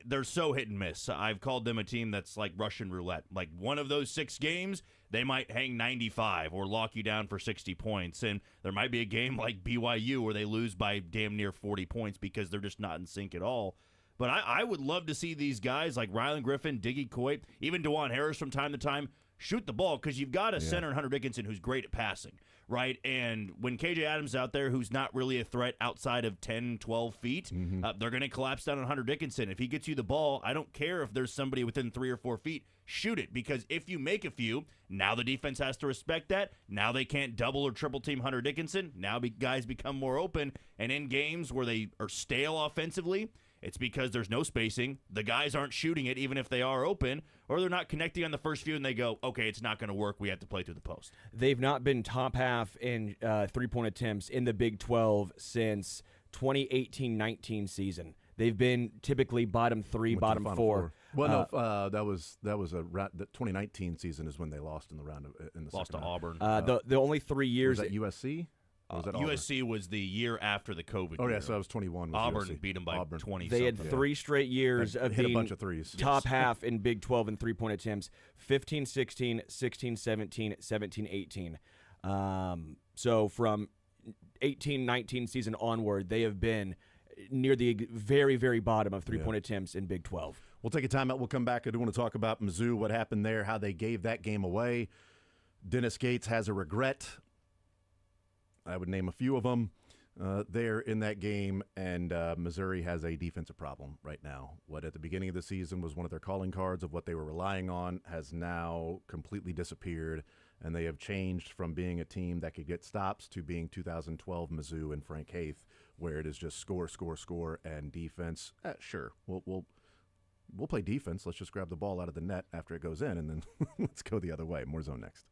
they're so hit and miss. I've called them a team that's like Russian roulette. Like one of those 6 games, they might hang 95 or lock you down for 60 points, and there might be a game like BYU where they lose by damn near 40 points because they're just not in sync at all. But I would love to see these guys like Ryland Griffin, Diggy Coit, even DeJuan Harris from time to time shoot the ball, because you've got a center in Hunter Dickinson who's great at passing, right? And when KJ Adams is out there, who's not really a threat outside of 10, 12 feet, they're going to collapse down on Hunter Dickinson. If he gets you the ball, I don't care if there's somebody within 3 or 4 feet. Shoot it, because if you make a few, now the defense has to respect that. Now they can't double or triple team Hunter Dickinson. Now guys become more open. And in games where they are stale offensively, it's because there's no spacing. The guys aren't shooting it even if they are open, or they're not connecting on the first few and they go, okay, it's not going to work. We have to play through the post. They've not been top half in three-point attempts in the Big 12 since 2018-19 season. They've been typically bottom 3, bottom 4. Well, no, that was the 2019 season is when they lost in the round in the lost to round. Auburn. The only 3 years was that USC. Or was that USC was the year after the COVID Oh, year. yeah, so that was 21. Was Auburn USC. beat them by 20. They had 3 straight years of hit being a bunch of threes. top half in Big 12 in three-point attempts, 15-16, 16-17, 17-18. So from 18-19 season onward, they have been near the very, very bottom of three-point attempts in Big 12. We'll take a timeout. We'll come back. I do want to talk about Mizzou, what happened there, how they gave that game away. Dennis Gates has a regret. I would name a few of them there in that game, and Missouri has a defensive problem right now. What at the beginning of the season was one of their calling cards of what they were relying on has now completely disappeared, and they have changed from being a team that could get stops to being 2012 Mizzou and Frank Haith, where it is just score, score, score, and defense. Sure, we'll play defense. Let's just grab the ball out of the net after it goes in, and then let's go the other way. More zone next.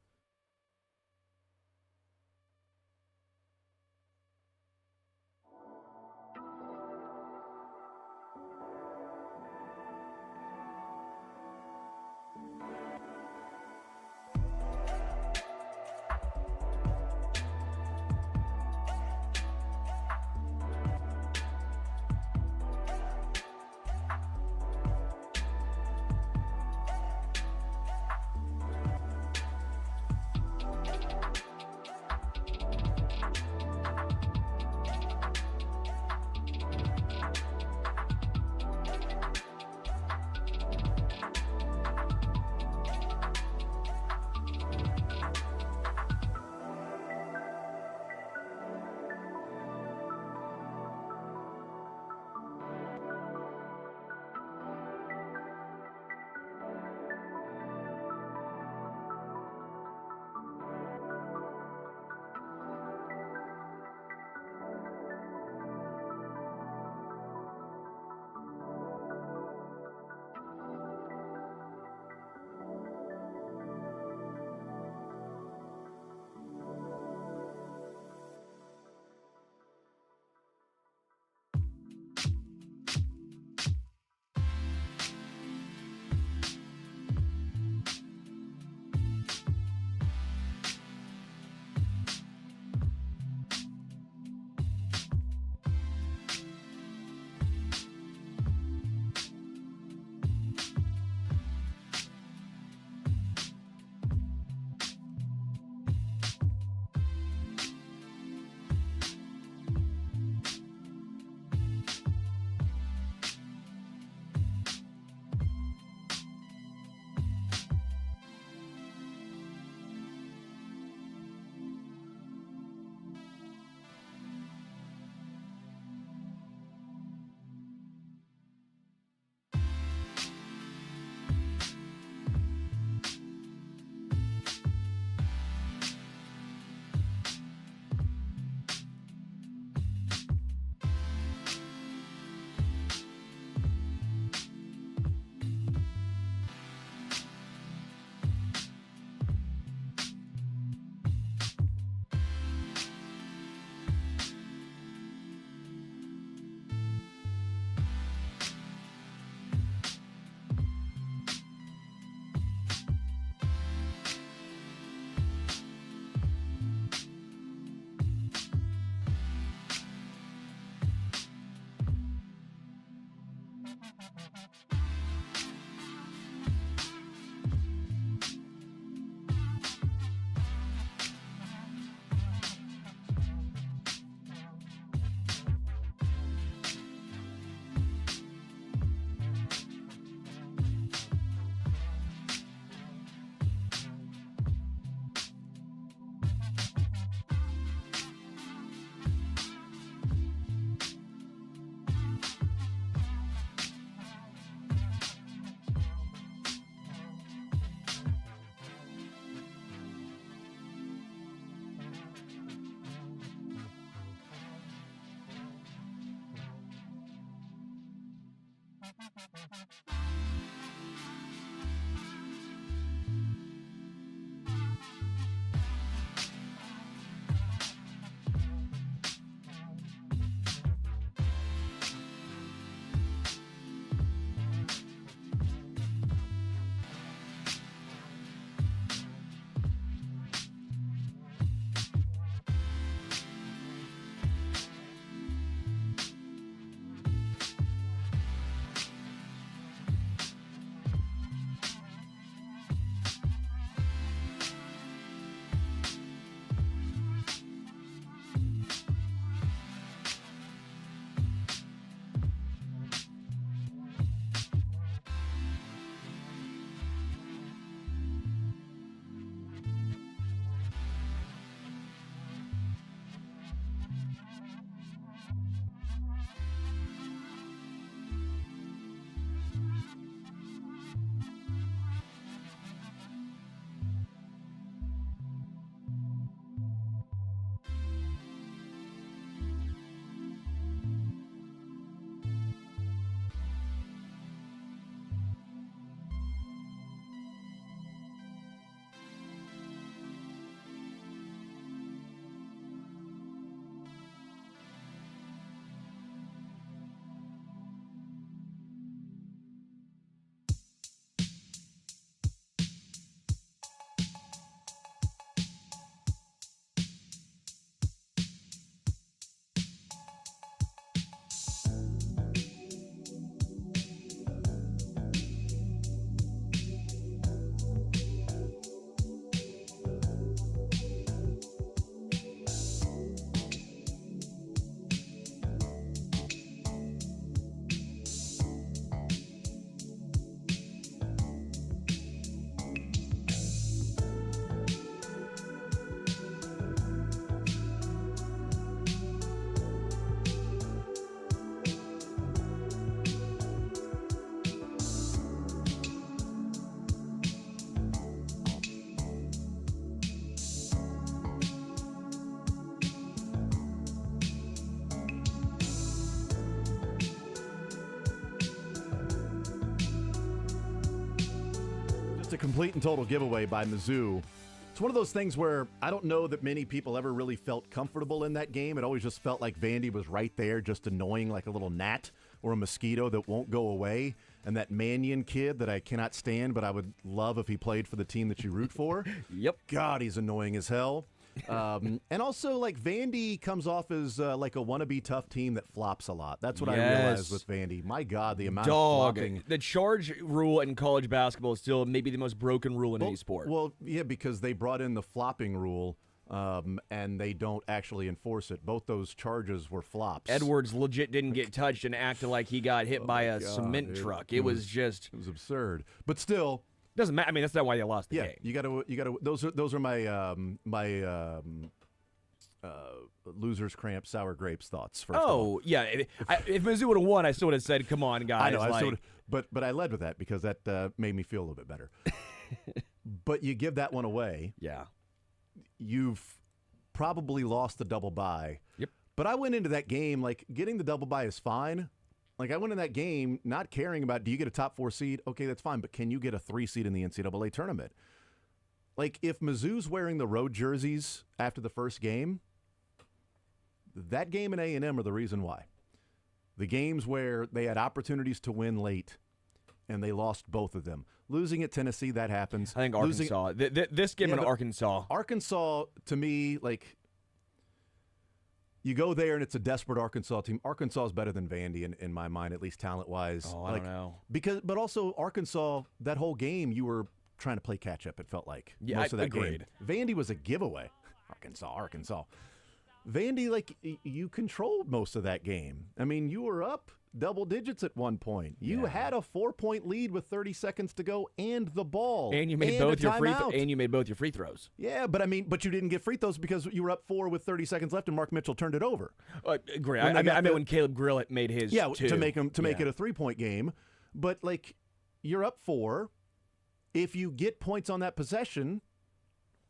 A complete and total giveaway by Mizzou. It's one of those things where I don't know that many people ever really felt comfortable in that game. It always just felt like Vandy was right there, just annoying like a little gnat or a mosquito that won't go away. And that Mannion kid that I cannot stand, but I would love if he played for the team that you root for. Yep. God, he's annoying as hell. And also, like, Vandy comes off as like a wannabe tough team that flops a lot. That's what I realized with Vandy. My God, the amount of flopping. The charge rule in college basketball is still maybe the most broken rule in any sport. Well, yeah, because they brought in the flopping rule, and they don't actually enforce it. Both those charges were flops. Edwards legit didn't get touched and acted like he got hit by a cement truck. It was just... It was absurd. But still... Doesn't matter. I mean, that's not why they lost the game. You gotta. Those are my losers cramp sour grapes thoughts. First of all. Yeah. If Mizzou would have won, I still would have said, "Come on, guys." I know. But I led with that because that made me feel a little bit better. But you give that one away. Yeah. You've probably lost the double bye. Yep. But I went into that game like getting the double bye is fine. Like, I went in that game not caring about, do you get a top 4 seed? Okay, that's fine, but can you get a 3 seed in the NCAA tournament? Like, if Mizzou's wearing the road jerseys after the first game, that game in A&M are the reason why. The games where they had opportunities to win late, and they lost both of them. Losing at Tennessee, that happens. I think Arkansas. This game in Arkansas. Arkansas, to me, like... You go there, and it's a desperate Arkansas team. Arkansas is better than Vandy in my mind, at least talent-wise. Oh, I don't know. But also, Arkansas, that whole game, you were trying to play catch-up, it felt like, most of that agreed. game. Vandy was a giveaway. Arkansas. Vandy, like, you controlled most of that game. I mean, you were up double digits at one point. You had a 4-point lead with 30 seconds to go and the ball. And you made both your free throws. Yeah, but you didn't get free throws because you were up 4 with 30 seconds left and Mark Mitchell turned it over. Great. I meant when Caleb Grill made his two. to make it a 3-point game. But like, you're up 4. If you get points on that possession,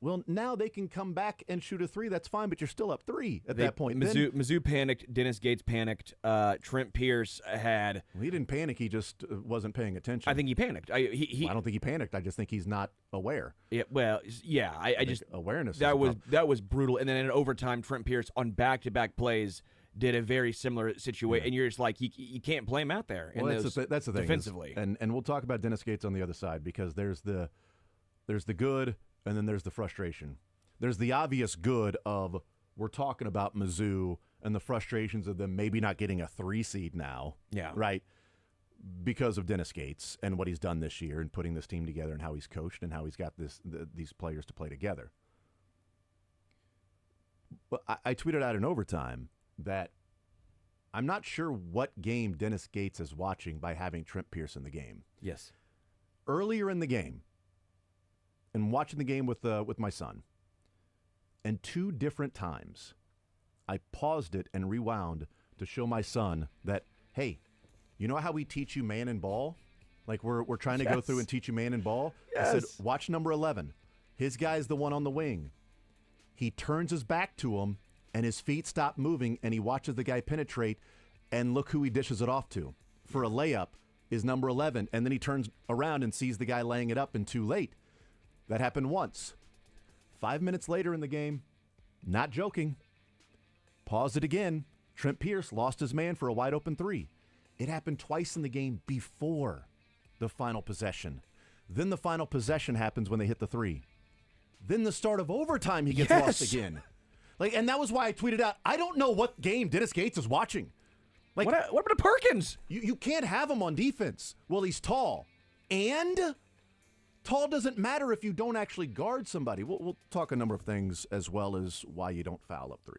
Well, now they can come back and shoot a 3. That's fine, but you're still up 3 at that point. Mizzou panicked. Dennis Gates panicked. Trent Pierce had. Well, he didn't panic. He just wasn't paying attention. I think he panicked. I don't think he panicked. I just think he's not aware. Yeah. Well, yeah. I just awareness. That was brutal. And then in overtime, Trent Pierce on back-to-back plays did a very similar situation, and you're just like, you can't play him out there. Well, that's the thing defensively. And we'll talk about Dennis Gates on the other side, because there's the good, and then there's the frustration. There's the obvious good of, we're talking about Mizzou and the frustrations of them maybe not getting a 3 seed now. Yeah. Right? Because of Dennis Gates and what he's done this year and putting this team together and how he's coached and how he's got these players to play together. But I tweeted out in overtime that I'm not sure what game Dennis Gates is watching by having Trent Pierce in the game. Yes. Earlier in the game, and watching the game with my son, and 2 different times, I paused it and rewound to show my son that, hey, you know how we teach you man and ball? Like we're trying to go through and teach you man and ball? Yes. I said, watch number 11. His guy's the one on the wing. He turns his back to him, and his feet stop moving, and he watches the guy penetrate, and look who he dishes it off to. For a layup is number 11, and then he turns around and sees the guy laying it up and too late. That happened once. 5 minutes later in the game, not joking, pause it again, Trent Pierce lost his man for a wide open 3. It happened twice in the game before the final possession. Then the final possession happens when they hit the 3. Then the start of overtime, he gets lost again. And that was why I tweeted out, I don't know what game Dennis Gates is watching. What happened to Perkins? You can't have him on defense. Well, he's tall. And tall doesn't matter if you don't actually guard somebody. We'll talk a number of things as well as why you don't foul up 3.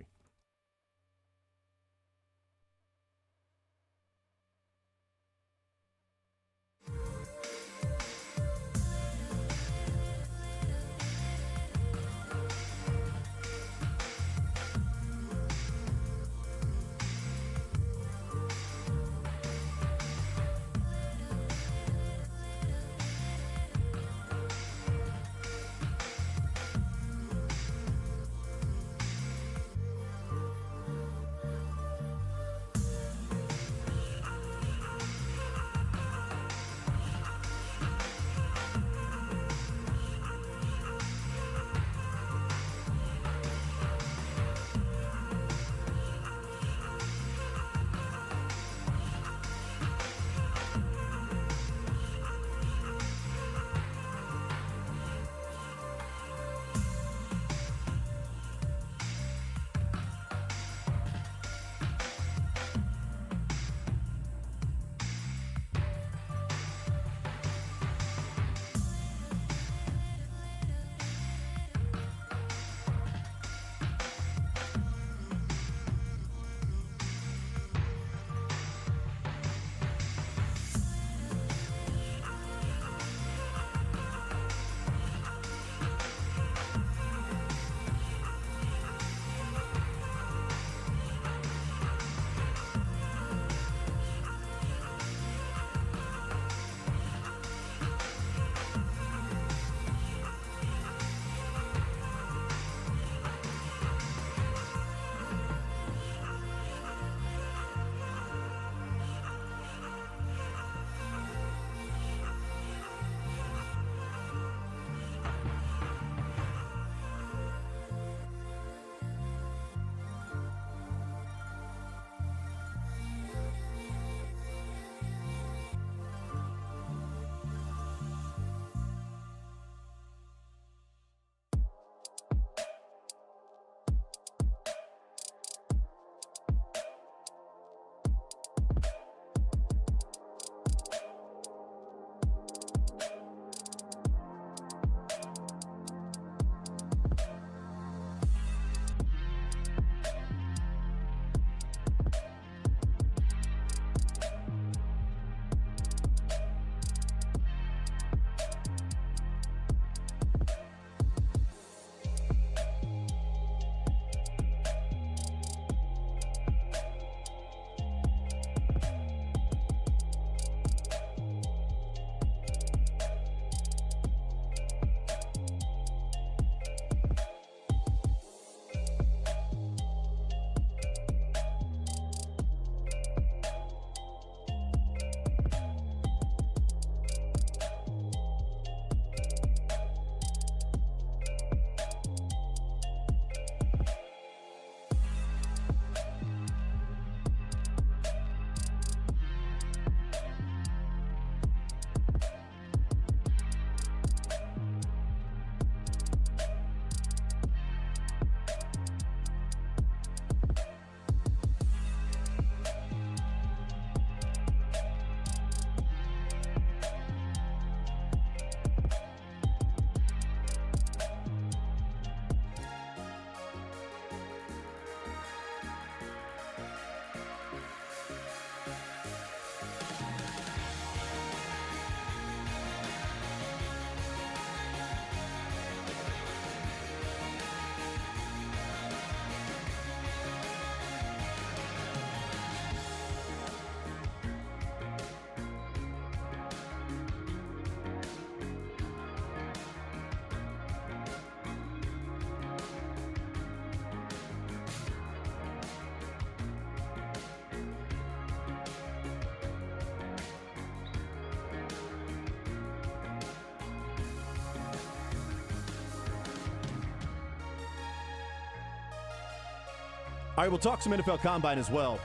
All right, we'll talk some NFL Combine as well.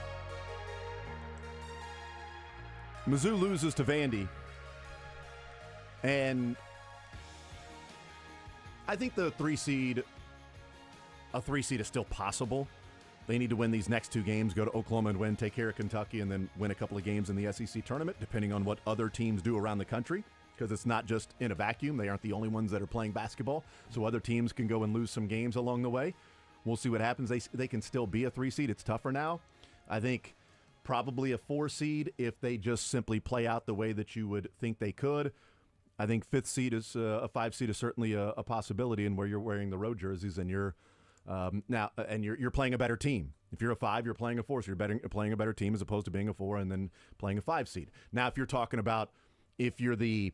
Mizzou loses to Vandy. And I think a 3 seed is still possible. They need to win these next 2 games, go to Oklahoma and win, take care of Kentucky, and then win a couple of games in the SEC tournament, depending on what other teams do around the country, because it's not just in a vacuum. They aren't the only ones that are playing basketball, so other teams can go and lose some games along the way. We'll see what happens. They can still be a 3 seed. It's tougher now. I think probably a 4 seed if they just simply play out the way that you would think they could. I think 5th seed is a 5 seed is certainly a possibility, and where you're wearing the road jerseys and you're you're playing a better team. If you're a 5, you're playing a 4, so you're playing a better team as opposed to being a 4 and then playing a 5 seed. Now, if you're talking about if you're the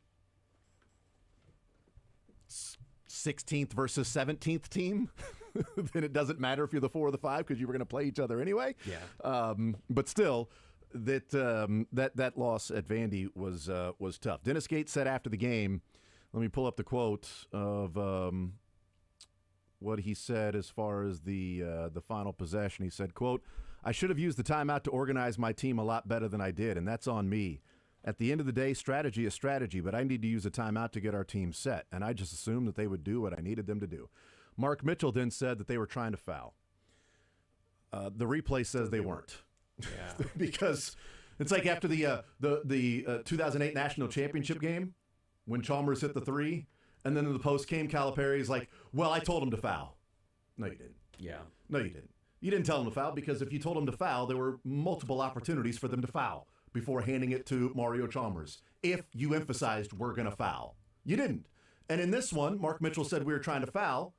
16th versus 17th team, then it doesn't matter if you're the 4 or the 5 because you were going to play each other anyway. Yeah. But still, that loss at Vandy was tough. Dennis Gates said after the game, let me pull up the quote of what he said as far as the final possession. He said, quote, "I should have used the timeout to organize my team a lot better than I did, and that's on me. At the end of the day, strategy is strategy, but I need to use a timeout to get our team set, and I just assumed that they would do what I needed them to do." Mark Mitchell then said that they were trying to foul. The replay says they weren't. Yeah. Because it's like after the 2008 National Championship game when Chalmers hit the 3, and then in the post game, Calipari's like, "Well, I told him to foul." No, you didn't. Yeah. No, you didn't. You didn't tell him to foul because if you told him to foul, there were multiple opportunities for them to foul before handing it to Mario Chalmers. If you emphasized, "We're going to foul." You didn't. And in this one, Mark Mitchell said we were trying to foul.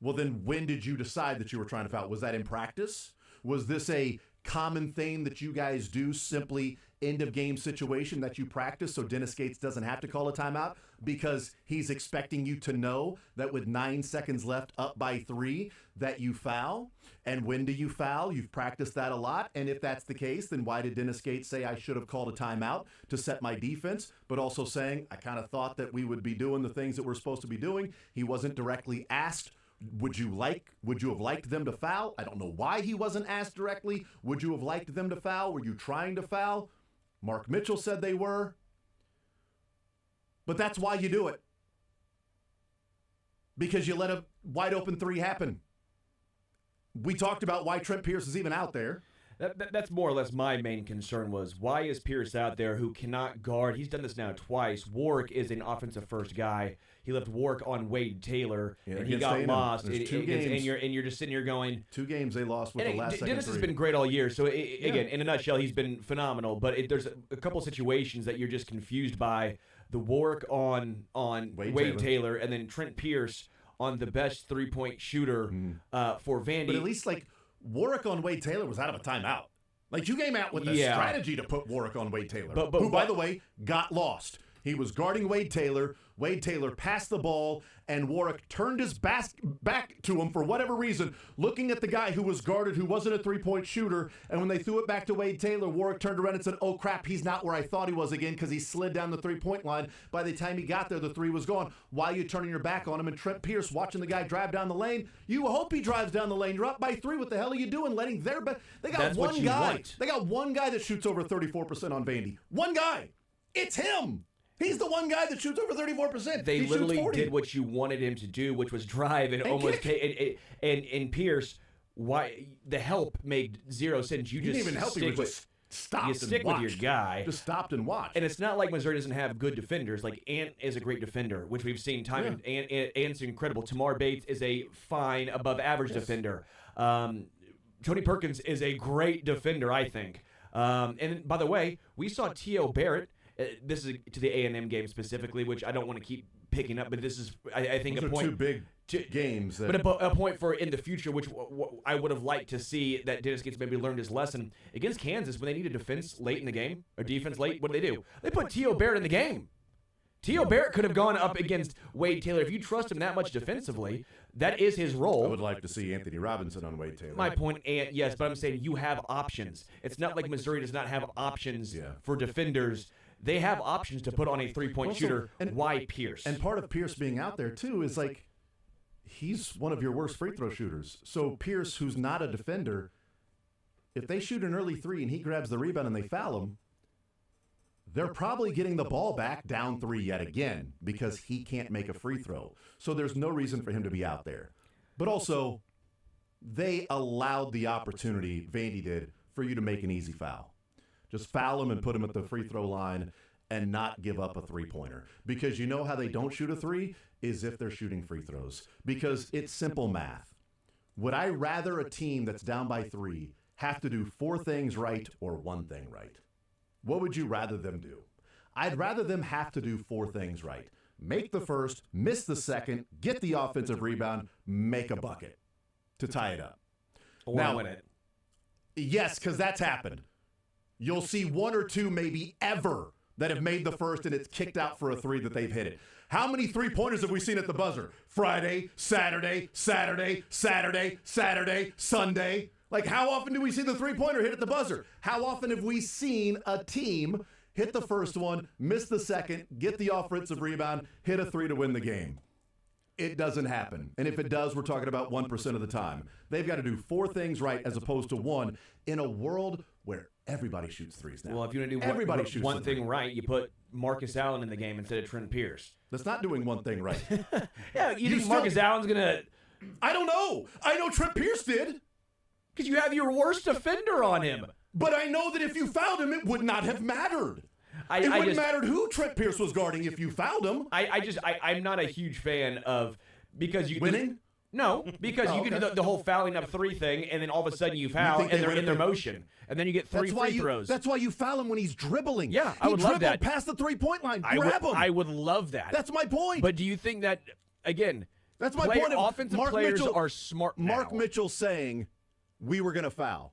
Well, then when did you decide that you were trying to foul? Was that in practice? Was this a common thing that you guys do, simply end-of-game situation that you practice so Dennis Gates doesn't have to call a timeout because he's expecting you to know that with 9 seconds left up by 3 that you foul? And when do you foul? You've practiced that a lot. And if that's the case, then why did Dennis Gates say I should have called a timeout to set my defense, but also saying I kind of thought that we would be doing the things that we're supposed to be doing? He wasn't directly asked, would you have liked them to foul? I don't know why he wasn't asked directly. Would you have liked them to foul? Were you trying to foul? Mark Mitchell said they were. But that's why you do it. Because you let a wide open 3 happen. We talked about why Trent Pierce is even out there. That's more or less my main concern was, why is Pierce out there who cannot guard? He's done this now twice. Warwick is an offensive first guy. He left Warwick on Wade Taylor, and he got lost. There's 2 games. And you're just sitting here going... 2 games they lost with the last second Dennis 3. has been great all year. So, again, in a nutshell, he's been phenomenal. But there's a couple situations that you're just confused by. The Warwick on Wade Taylor, and then Trent Pierce on the best 3-point shooter for Vandy. But at least, Warwick on Wade Taylor was out of a timeout. You came out with a strategy to put Warwick on Wade Taylor, who, by the way, got lost. He was guarding Wade Taylor. Wade Taylor passed the ball, and Warwick turned his back to him for whatever reason, looking at the guy who was guarded, who wasn't a 3-point shooter. And when they threw it back to Wade Taylor, Warwick turned around and said, "Oh, crap, he's not where I thought he was again," because he slid down the 3-point line. By the time he got there, the 3 was gone. Why are you turning your back on him? And Trent Pierce watching the guy drive down the lane. You hope he drives down the lane. You're up by 3. What the hell are you doing? Letting their they got That's one guy. Want. They got one guy that shoots over 34% on Vandy. One guy. It's him. He's the one guy that shoots over 34%. They literally did what you wanted him to do, which was drive and almost and Pierce. Why the help made 0 sense. You just didn't even help. He just stopped. You stick with your guy. Just stopped and watched. And it's not like Missouri doesn't have good defenders. Ant is a great defender, which we've seen time. Ant's incredible. Tamar Bates is a fine, above average defender. Tony Perkins is a great defender, I think. And by the way, we saw T.O. Barrett. This is to the A&M game specifically, which I don't want to keep picking up, but this is, I think, Those a point. 2 big games. But a point for in the future, which I would have liked to see that Dennis Gates maybe learned his lesson against Kansas when they needed defense late in the game, or defense late. What did they do? They put T.O. Barrett in the game. T.O. Barrett could have gone up against Wade Taylor. If you trust him that much defensively, that is his role. I would like to see Anthony Robinson on Wade Taylor. My point, yes, but I'm saying you have options. It's not like Missouri does not have options for defenders. They have options to put on a 3-point shooter. And why Pierce? And part of Pierce being out there, too, is he's one of your worst free throw shooters. So Pierce, who's not a defender, if they shoot an early three and he grabs the rebound and they foul him, they're probably getting the ball back down 3 yet again because he can't make a free throw. So there's no reason for him to be out there. But also, they allowed the opportunity, Vandy did, for you to make an easy foul. Just foul him and put him at the free throw line and not give up a three-pointer. Because you know how they don't shoot a three is if they're shooting free throws. Because it's simple math. Would I rather a team that's down by 3 have to do 4 things right or 1 thing right? What would you rather them do? I'd rather them have to do 4 things right. Make the first, miss the second, get the offensive rebound, make a bucket to tie it up. Now win it. Yes, because that's happened. You'll see 1 or 2 maybe ever that have made the first and it's kicked out for a 3 that they've hit it. How many three-pointers have we seen at the buzzer? Friday, Saturday, Saturday, Saturday, Saturday, Sunday. Like, how often do we see the three-pointer hit at the buzzer? How often have we seen a team hit the first one, miss the second, get the offensive rebound, hit a 3 to win the game? It doesn't happen. And if it does, we're talking about 1% of the time. They've got to do 4 things right as opposed to 1 in a world where everybody shoots 3s now. Well, if you want to do one thing right, you put Marcus Allen in the game instead of Trent Pierce. That's not doing 1 thing right. Yeah, you think Marcus Allen's going to... I don't know. I know Trent Pierce did. Because you have your worst defender on him. But I know that if you fouled him, it would not have mattered. It wouldn't have mattered who Trent Pierce was guarding if you fouled him. I'm not a huge fan of... Because you winning? No, because you can do the whole fouling up 3 thing, and then all of a sudden you foul, and they're in their motion. And then you get 3 free throws. That's why you foul him when he's dribbling. Yeah, I would love that. Past the three-point line. Grab him. I would love that. That's my point. But do you think that, again, that's my point. Offensive players are smart now. Mark Mitchell saying we were going to foul.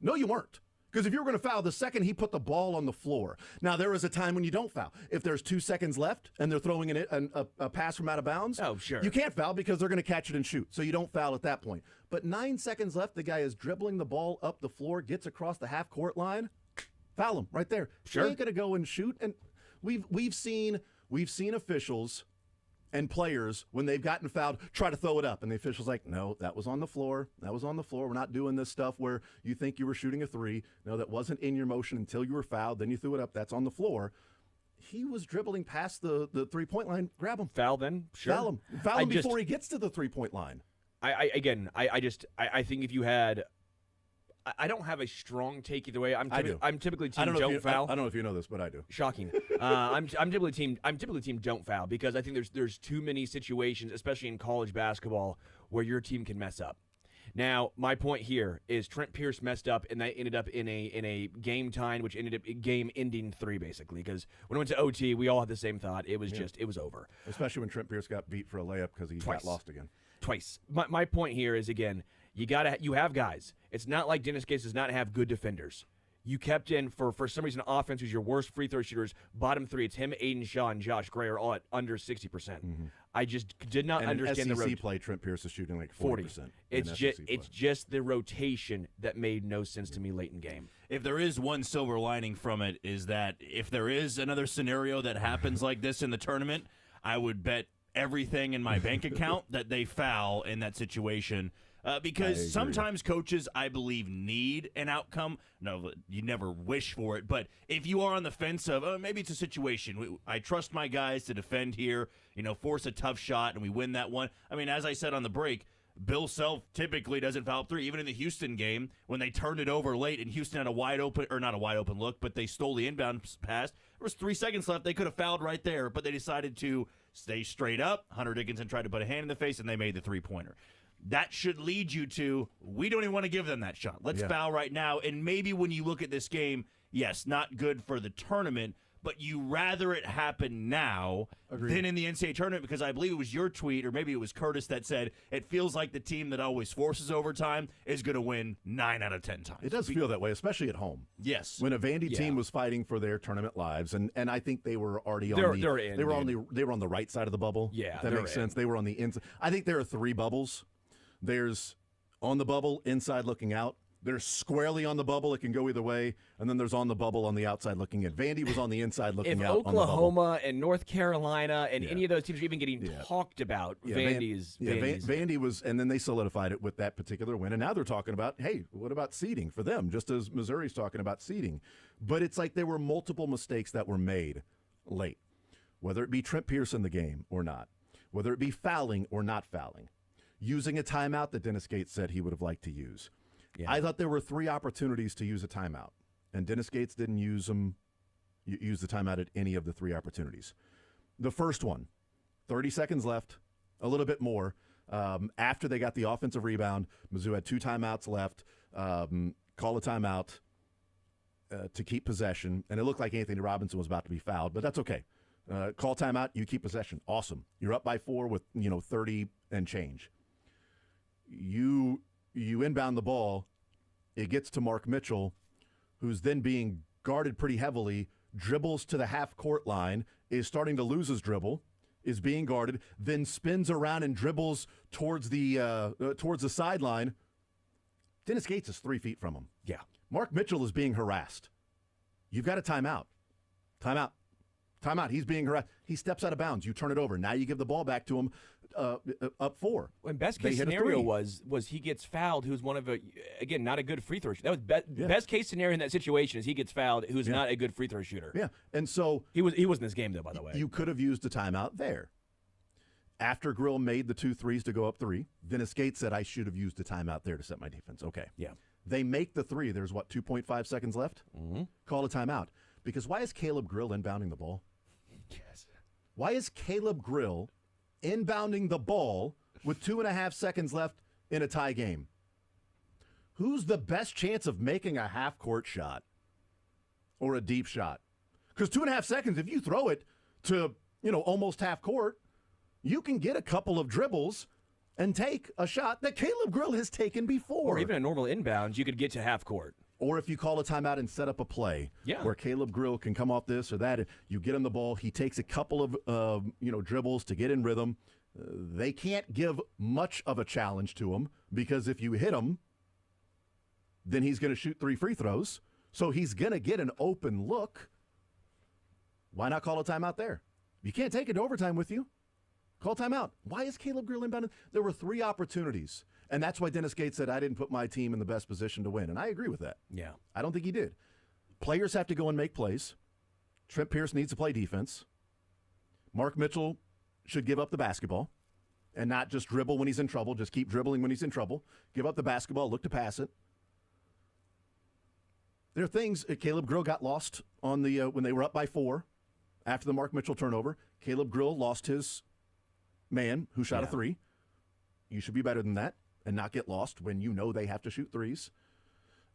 No, you weren't. Because if you were going to foul, the second he put the ball on the floor. Now, there is a time when you don't foul. If there's 2 seconds left and they're throwing a pass from out of bounds, you can't foul because they're going to catch it and shoot. So you don't foul at that point. But 9 seconds left, the guy is dribbling the ball up the floor, gets across the half-court line, foul him right there. Sure. He ain't going to go and shoot. And we've seen officials and players, when they've gotten fouled, try to throw it up. And the official's like, no, that was on the floor. That was on the floor. We're not doing this stuff where you think you were shooting a 3. No, that wasn't in your motion until you were fouled. Then you threw it up. That's on the floor. He was dribbling past the three-point line. Grab him. Foul then? Sure. Foul him. Foul him before he gets to the three-point line. I think if you had... I don't have a strong take either way. I'm typically team don't foul. I don't know if you know this, but I do. Shocking. I'm typically team don't foul because I think there's too many situations, especially in college basketball, where your team can mess up. Now, my point here is Trent Pierce messed up, and that ended up in a game time, which ended up a game-ending 3, basically. Because when it went to OT, we all had the same thought. It was it was over. Especially when Trent Pierce got beat for a layup because he got lost again. Twice. My point here is, again, you have guys. It's not like Dennis Gates does not have good defenders. You kept in, for some reason, offense who's your worst free throw shooters, bottom 3. It's him, Aiden Shaw, and Josh Gray are all at under 60%. Mm-hmm. I just did not understand the SEC play. Trent Pierce is shooting like 40%. It's just the rotation that made no sense to me late in game. If there is one silver lining from it, is that if there is another scenario that happens like this in the tournament, I would bet everything in my bank account that they foul in that situation. Because sometimes coaches, I believe, need an outcome. No, you never wish for it. But if you are on the fence of, maybe it's a situation, I trust my guys to defend here, force a tough shot, and we win that one. I mean, as I said on the break, Bill Self typically doesn't foul 3. Even in the Houston game, when they turned it over late and Houston had a wide open, or not a wide open look, but they stole the inbound pass. There was 3 seconds left. They could have fouled right there, but they decided to stay straight up. Hunter Dickinson tried to put a hand in the face, and they made the 3-pointer. That should lead you to, we don't even want to give them that shot. Let's foul right now. And maybe when you look at this game, yes, not good for the tournament, but you rather it happen now than in the NCAA tournament, because I believe it was your tweet, or maybe it was Curtis, that said it feels like the team that always forces overtime is going to win 9 out of 10 times. It does feel that way, especially at home. Yes. When a Vandy team was fighting for their tournament lives, and I think they were already on they were on the right side of the bubble. Yeah, if that makes sense. They were on the inside. I think there are 3 bubbles. There's on the bubble, inside looking out. There's squarely on the bubble. It can go either way. And then there's on the bubble on the outside looking in. Vandy was on the inside looking out on the bubble. Oklahoma and North Carolina and any of those teams are even getting talked about, Vandy's. Vandy was, and then they solidified it with that particular win. And now they're talking about, hey, what about seeding for them? Just as Missouri's talking about seeding. But it's like there were multiple mistakes that were made late, whether it be Trent Pierce in the game or not, whether it be fouling or not fouling, using a timeout that Dennis Gates said he would have liked to use. Yeah. I thought there were 3 opportunities to use a timeout, and Dennis Gates didn't use the timeout at any of the 3 opportunities. The first one, 30 seconds left, a little bit more. After they got the offensive rebound, Mizzou had 2 timeouts left. Call a timeout to keep possession, and it looked like Anthony Robinson was about to be fouled, but that's okay. Call timeout, you keep possession. Awesome. You're up by 4 with 30 and change. You inbound the ball, it gets to Mark Mitchell, who's then being guarded pretty heavily, dribbles to the half-court line, is starting to lose his dribble, is being guarded, then spins around and dribbles towards the sideline. Dennis Gates is 3 feet from him. Yeah. Mark Mitchell is being harassed. You've got a timeout. Timeout. Timeout. He's being harassed. He steps out of bounds. You turn it over. Now you give the ball back to him up 4. When best case scenario was he gets fouled, who's one of again not a good free throw shooter. That was best case scenario in that situation is he gets fouled, who's not a good free throw shooter. Yeah, and so he wasn't in this game though. By the way, you could have used the timeout there. After Grill made the 2 threes to go up 3, Dennis Gates said I should have used the timeout there to set my defense. Okay. Yeah. They make the 3. There's 2.5 seconds left. Mm-hmm. Call a timeout because why is Caleb Grill inbounding the ball? Yes. Why is Caleb Grill inbounding the ball with 2.5 seconds left in a tie game? Who's the best chance of making a half-court shot or a deep shot? Because 2.5 seconds, if you throw it to, almost half court, you can get a couple of dribbles and take a shot that Caleb Grill has taken before. Or even a normal inbound, you could get to half court. Or if you call a timeout and set up a play where Caleb Grill can come off this or that, you get him the ball, he takes a couple of dribbles to get in rhythm. They can't give much of a challenge to him because if you hit him, then he's going to shoot 3 free throws. So he's going to get an open look. Why not call a timeout there? You can't take it to overtime with you. Call timeout. Why is Caleb Grill inbounded? There were 3 opportunities. And that's why Dennis Gates said, I didn't put my team in the best position to win. And I agree with that. Yeah. I don't think he did. Players have to go and make plays. Trent Pierce needs to play defense. Mark Mitchell should give up the basketball and not just dribble when he's in trouble. Just keep dribbling when he's in trouble. Give up the basketball, look to pass it. There are things, Caleb Grill got lost on the when they were up by 4 after the Mark Mitchell turnover. Caleb Grill lost his man who shot a 3. You should be better than that and not get lost when you know they have to shoot 3s.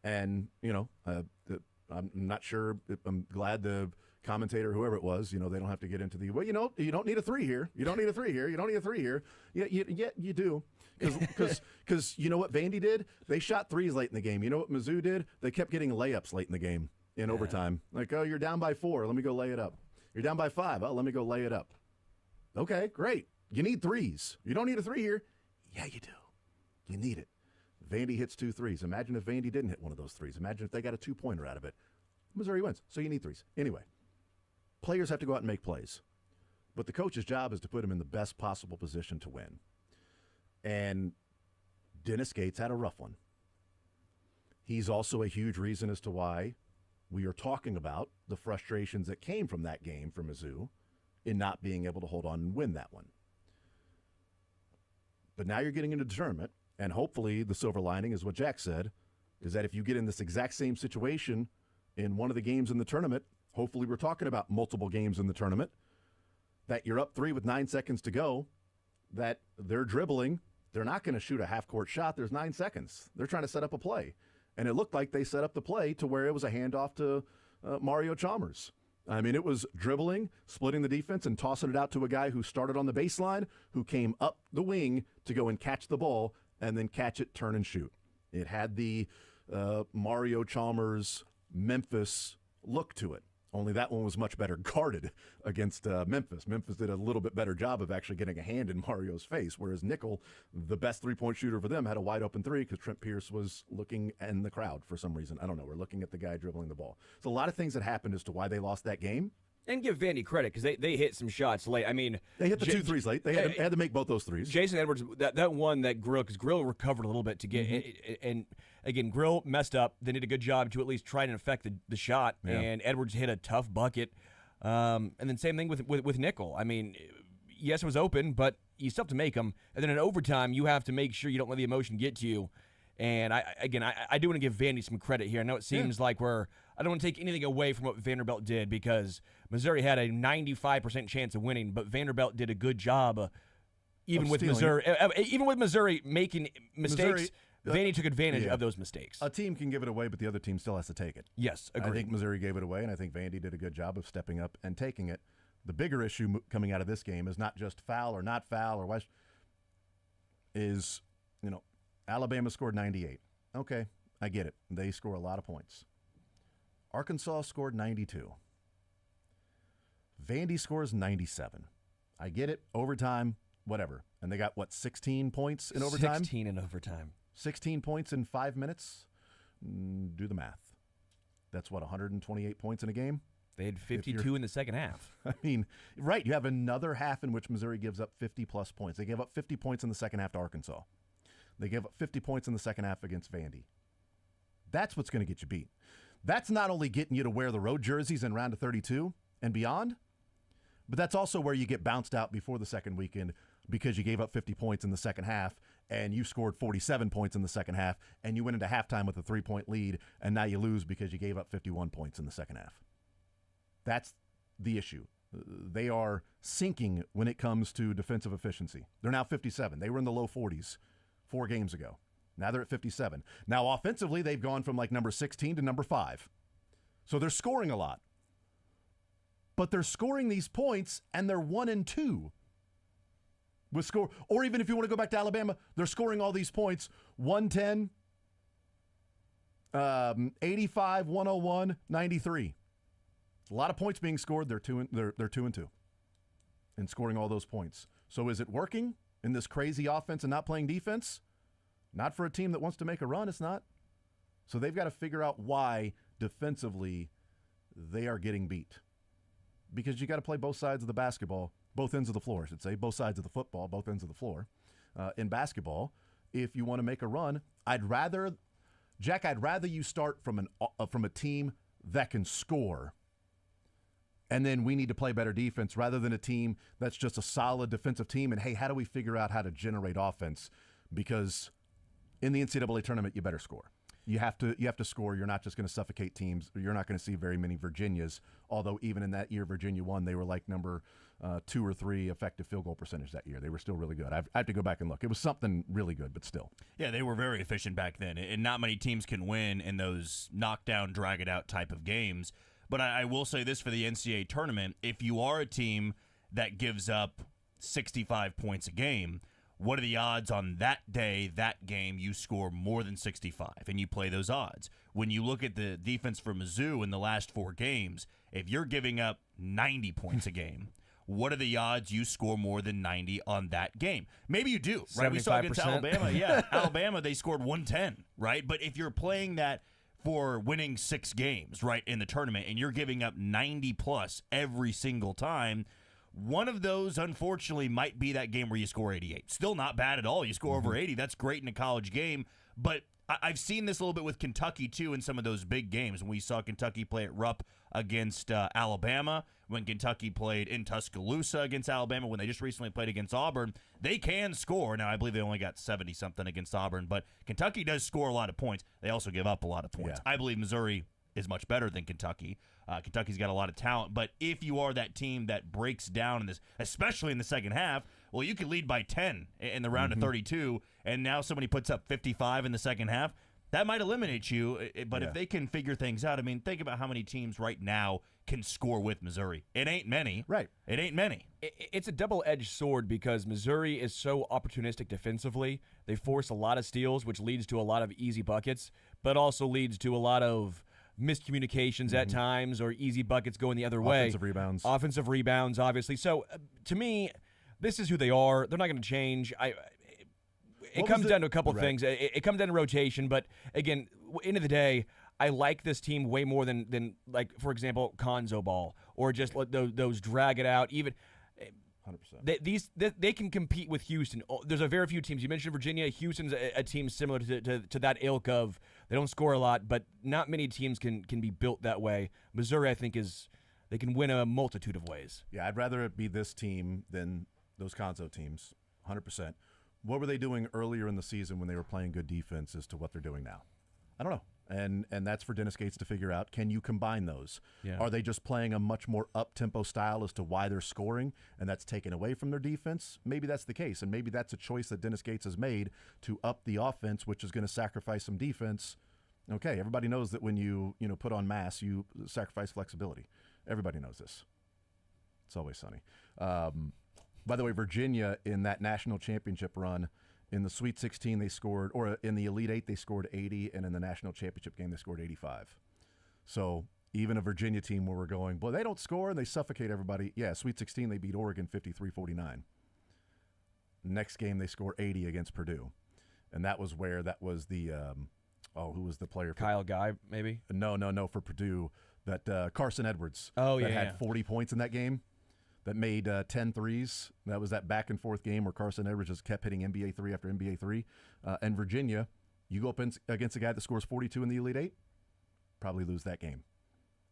And, I'm not sure. I'm glad the commentator, whoever it was, they don't have to get into you don't need a 3 here. You don't need a 3 here. You don't need a 3 here. Yeah, you do. Because you know what Vandy did? They shot 3s late in the game. You know what Mizzou did? They kept getting layups late in the game in overtime. Like, oh, you're down by 4. Let me go lay it up. You're down by 5. Oh, let me go lay it up. Okay, great. You need 3s. You don't need a 3 here. Yeah, you do. You need it. Vandy hits 2 threes. Imagine if Vandy didn't hit one of those 3s. Imagine if they got a 2-pointer out of it. Missouri wins. So you need 3s. Anyway, players have to go out and make plays. But the coach's job is to put them in the best possible position to win. And Dennis Gates had a rough one. He's also a huge reason as to why we are talking about the frustrations that came from that game for Mizzou in not being able to hold on and win that one. But now you're getting into the tournament, and hopefully the silver lining is what Jack said, is that if you get in this exact same situation in one of the games in the tournament, hopefully we're talking about multiple games in the tournament, that you're up 3 with 9 seconds to go, that they're dribbling, they're not going to shoot a half-court shot, there's 9 seconds. They're trying to set up a play. And it looked like they set up the play to where it was a handoff to Mario Chalmers. I mean, it was dribbling, splitting the defense, and tossing it out to a guy who started on the baseline, who came up the wing to go and catch the ball, and then catch it, turn, and shoot. It had the Mario Chalmers Memphis look to it. Only that one was much better guarded against Memphis. Memphis did a little bit better job of actually getting a hand in Mario's face, whereas Nickel, the best three-point shooter for them, had a wide-open three because Trent Pierce was looking in the crowd for some reason. I don't know. We're looking at the guy dribbling the ball. So a lot of things that happened as to why they lost that game. And give Vandy credit because they hit some shots late. I mean, they hit the 2 threes late. They had to make both those threes. Jason Edwards, that one that Grill, because Grill recovered a little bit to get, and again, Grill messed up. They did a good job to at least try and affect the shot, and Edwards hit a tough bucket. And then same thing with Nickel. I mean, yes, it was open, but you still have to make them. And then in overtime, you have to make sure you don't let the emotion get to you. And I do want to give Vandy some credit here. I know it seems like I don't want to take anything away from what Vanderbilt did because Missouri had a 95% chance of winning, but Vanderbilt did a good job even with Missouri making mistakes. Vandy took advantage of those mistakes. A team can give it away, but the other team still has to take it. Yes, agreed. I think Missouri gave it away, and I think Vandy did a good job of stepping up and taking it. The bigger issue coming out of this game is not just foul or not foul or West. Alabama scored 98. Okay, I get it. They score a lot of points. Arkansas scored 92. Vandy scores 97. I get it. Overtime, whatever. And they got, 16 points in overtime? 16 in overtime. 16 points in 5 minutes? Do the math. That's, 128 points in a game? They had 52 in the second half. I mean, right. You have another half in which Missouri gives up 50-plus points. They gave up 50 points in the second half to Arkansas. They gave up 50 points in the second half against Vandy. That's what's going to get you beat. That's not only getting you to wear the road jerseys in round of 32 and beyond, but that's also where you get bounced out before the second weekend because you gave up 50 points in the second half and you scored 47 points in the second half and you went into halftime with a 3-point lead and now you lose because you gave up 51 points in the second half. That's the issue. They are sinking when it comes to defensive efficiency. They're now 57. They were in the low 40s 4 games ago. Now they're at 57. Now offensively, they've gone from number 16 to number 5. So they're scoring a lot. But they're scoring these points and they're 1-2 with score. Or even if you want to go back to Alabama, they're scoring all these points 110, 85, 101, 93. A lot of points being scored. They're 2-2 and scoring all those points. So is it working in this crazy offense and not playing defense? Not for a team that wants to make a run, it's not. So they've got to figure out why defensively they are getting beat. Because you got to play both sides of the basketball, both ends of the floor, I should say, both sides of the football, both ends of the floor. In basketball, if you want to make a run, I'd rather you start from a team that can score, and then we need to play better defense rather than a team that's just a solid defensive team. And hey, how do we figure out how to generate offense? Because in the NCAA tournament, you better score. You have to score. You're not just going to suffocate teams. You're not going to see very many Virginias, although even in that year Virginia won, they were number 2 or 3 effective field goal percentage that year. They were still really good. I have to go back and look. It was something really good, but still. Yeah, they were very efficient back then, and not many teams can win in those knockdown, drag-it-out type of games. But I will say this for the NCAA tournament, if you are a team that gives up 65 points a game, what are the odds on that day, that game, you score more than 65 and you play those odds? When you look at the defense for Mizzou in the last 4 games, if you're giving up 90 points a game, what are the odds you score more than 90 on that game? Maybe you do, right? 75%. We saw against Alabama. Yeah, Alabama, they scored 110, right? But if you're playing that for winning 6 games, right, in the tournament, and you're giving up 90-plus every single time, one of those, unfortunately, might be that game where you score 88. Still not bad at all. You score over 80. That's great in a college game. But I've seen this a little bit with Kentucky, too, in some of those big games. When we saw Kentucky play at Rupp against Alabama, when Kentucky played in Tuscaloosa against Alabama, when they just recently played against Auburn, they can score. Now, I believe they only got 70-something against Auburn, but Kentucky does score a lot of points. They also give up a lot of points. Yeah. I believe Missouri is much better than Kentucky. Kentucky's got a lot of talent, but if you are that team that breaks down in this, especially in the second half, well, you could lead by 10 in the round of 32, and now somebody puts up 55 in the second half. That might eliminate you, but if they can figure things out, I mean, think about how many teams right now can score with Missouri. It ain't many. Right. It ain't many. It's a double-edged sword because Missouri is so opportunistic defensively. They force a lot of steals, which leads to a lot of easy buckets, but also leads to a lot of miscommunications at times or easy buckets going the other way. Offensive rebounds, obviously. So to me, this is who they are. They're not going to change. It comes down to a couple things. It comes down to rotation, but again, end of the day, I like this team way more than like, for example, Konzo ball or just let those drag it out. Even 100%. They can compete with Houston. There's a very few teams. You mentioned Virginia. Houston's a team similar to that ilk of they don't score a lot, but not many teams can be built that way. Missouri, I think, they can win a multitude of ways. Yeah, I'd rather it be this team than those Konzo teams, 100%. What were they doing earlier in the season when they were playing good defense as to what they're doing now? I don't know. And that's for Dennis Gates to figure out. Can you combine those? Yeah. Are they just playing a much more up-tempo style as to why they're scoring, and that's taken away from their defense? Maybe that's the case, and maybe that's a choice that Dennis Gates has made to up the offense, which is going to sacrifice some defense. Okay, everybody knows that when you put on mass, you sacrifice flexibility. Everybody knows this. It's always sunny. By the way, Virginia in that national championship run, in the Sweet 16 they scored, or in the Elite 8 they scored 80, and in the national championship game they scored 85. So even a Virginia team where we're going, boy, they don't score and they suffocate everybody. Yeah, Sweet 16 they beat Oregon 53-49. Next game they score 80 against Purdue. And that was the who was the player? Kyle Guy, maybe? No, for Purdue. That Carson Edwards. Oh, yeah. That had 40 points in that game. That made 10 threes. That was that back-and-forth game where Carson Edwards just kept hitting NBA 3 after NBA 3. And Virginia, you go up against a guy that scores 42 in the Elite 8, probably lose that game.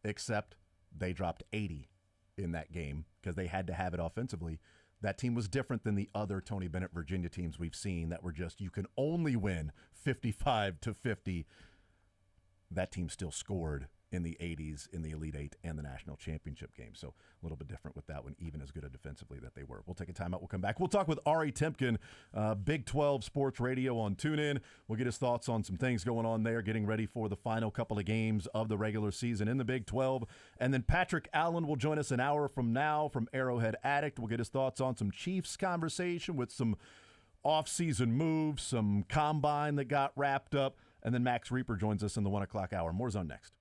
Except they dropped 80 in that game because they had to have it offensively. That team was different than the other Tony Bennett Virginia teams we've seen that were just, you can only win 55-50. That team still scored in the 80s in the Elite 8 and the national championship game. So a little bit different with that one, even as good defensively that they were. We'll take a timeout. We'll come back. We'll talk with Ari Temkin, Big 12 Sports Radio on TuneIn. We'll get his thoughts on some things going on there, getting ready for the final couple of games of the regular season in the Big 12. And then Patrick Allen will join us an hour from now from Arrowhead Addict. We'll get his thoughts on some Chiefs conversation with some off-season moves, some combine that got wrapped up. And then Max Reaper joins us in the 1 o'clock hour. More Zone next.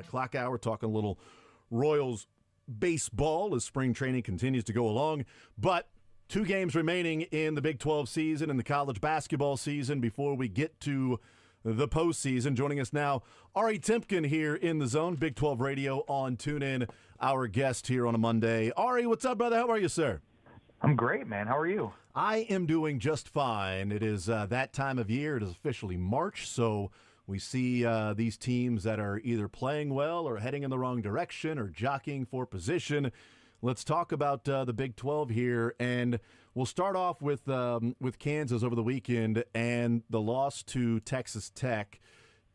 Clock Hour, talking a little Royals baseball as spring training continues to go along. But 2 games remaining in the Big 12 season and the college basketball season before we get to the postseason. Joining us now, Ari Timpkin here in the Zone, Big 12 Radio on TuneIn, our guest here on a Monday. Ari, what's up, brother? How are you, sir? I'm great, man. How are you? I am doing just fine. It is that time of year. It is officially March, so we see these teams that are either playing well or heading in the wrong direction or jockeying for position. Let's talk about the Big 12 here, and we'll start off with Kansas over the weekend and the loss to Texas Tech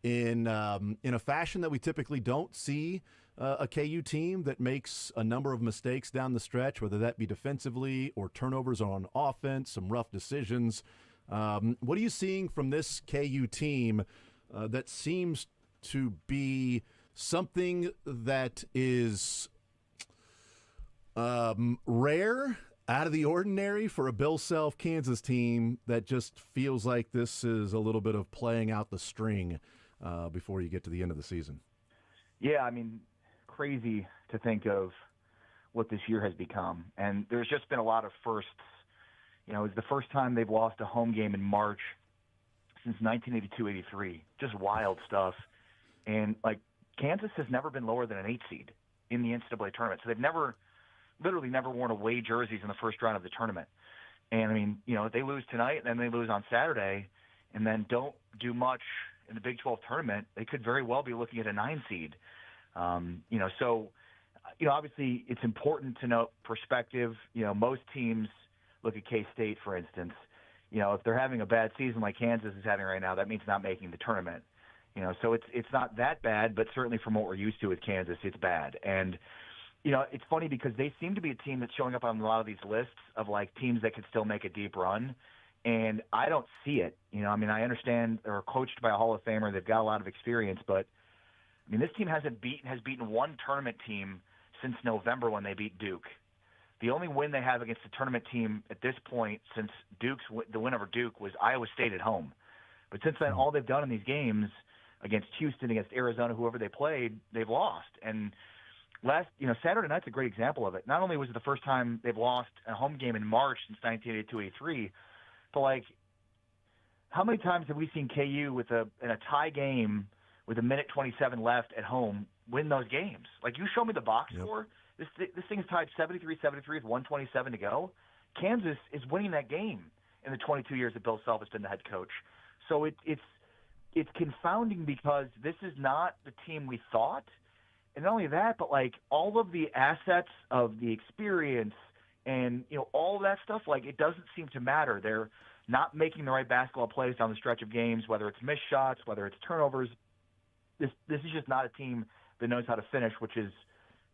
in a fashion that we typically don't see a KU team that makes a number of mistakes down the stretch, whether that be defensively or turnovers on offense, some rough decisions. What are you seeing from this KU team that seems to be something that is rare, out of the ordinary for a Bill Self Kansas team that just feels like this is a little bit of playing out the string before you get to the end of the season? Yeah, I mean, crazy to think of what this year has become. And there's just been a lot of firsts. You know, it's the first time they've lost a home game in March since 1982-83. Just wild stuff. And, like, Kansas has never been lower than an 8 seed in the NCAA tournament. So they've literally never worn away jerseys in the first round of the tournament. And, I mean, you know, they lose tonight and then they lose on Saturday and then don't do much in the Big 12 tournament, they could very well be looking at a 9 seed. You know, so, you know, obviously it's important to note perspective. You know, most teams look at K-State, for instance. You know, if they're having a bad season like Kansas is having right now, that means not making the tournament. You know, so it's not that bad, but certainly from what we're used to with Kansas, it's bad. And, you know, it's funny because they seem to be a team that's showing up on a lot of these lists of, like, teams that could still make a deep run. And I don't see it. You know, I mean, I understand they're coached by a Hall of Famer. They've got a lot of experience. But, I mean, this team has beaten one tournament team since November when they beat Duke. The only win they have against a tournament team at this point since the win over Duke was Iowa State at home. But since then, all they've done in these games against Houston, against Arizona, whoever they played, they've lost. And Saturday night's a great example of it. Not only was it the first time they've lost a home game in March since 1982-83, but, like, how many times have we seen KU in a tie game with 1:27 left at home win those games? Like, you show me the box score. This thing is tied 73-73 with 1:27 to go. Kansas is winning that game in the 22 years that Bill Self has been the head coach. So it's confounding because this is not the team we thought. And not only that, but, like, all of the assets of the experience and, you know, all of that stuff, like, it doesn't seem to matter. They're not making the right basketball plays down the stretch of games, whether it's missed shots, whether it's turnovers. This is just not a team that knows how to finish, which is,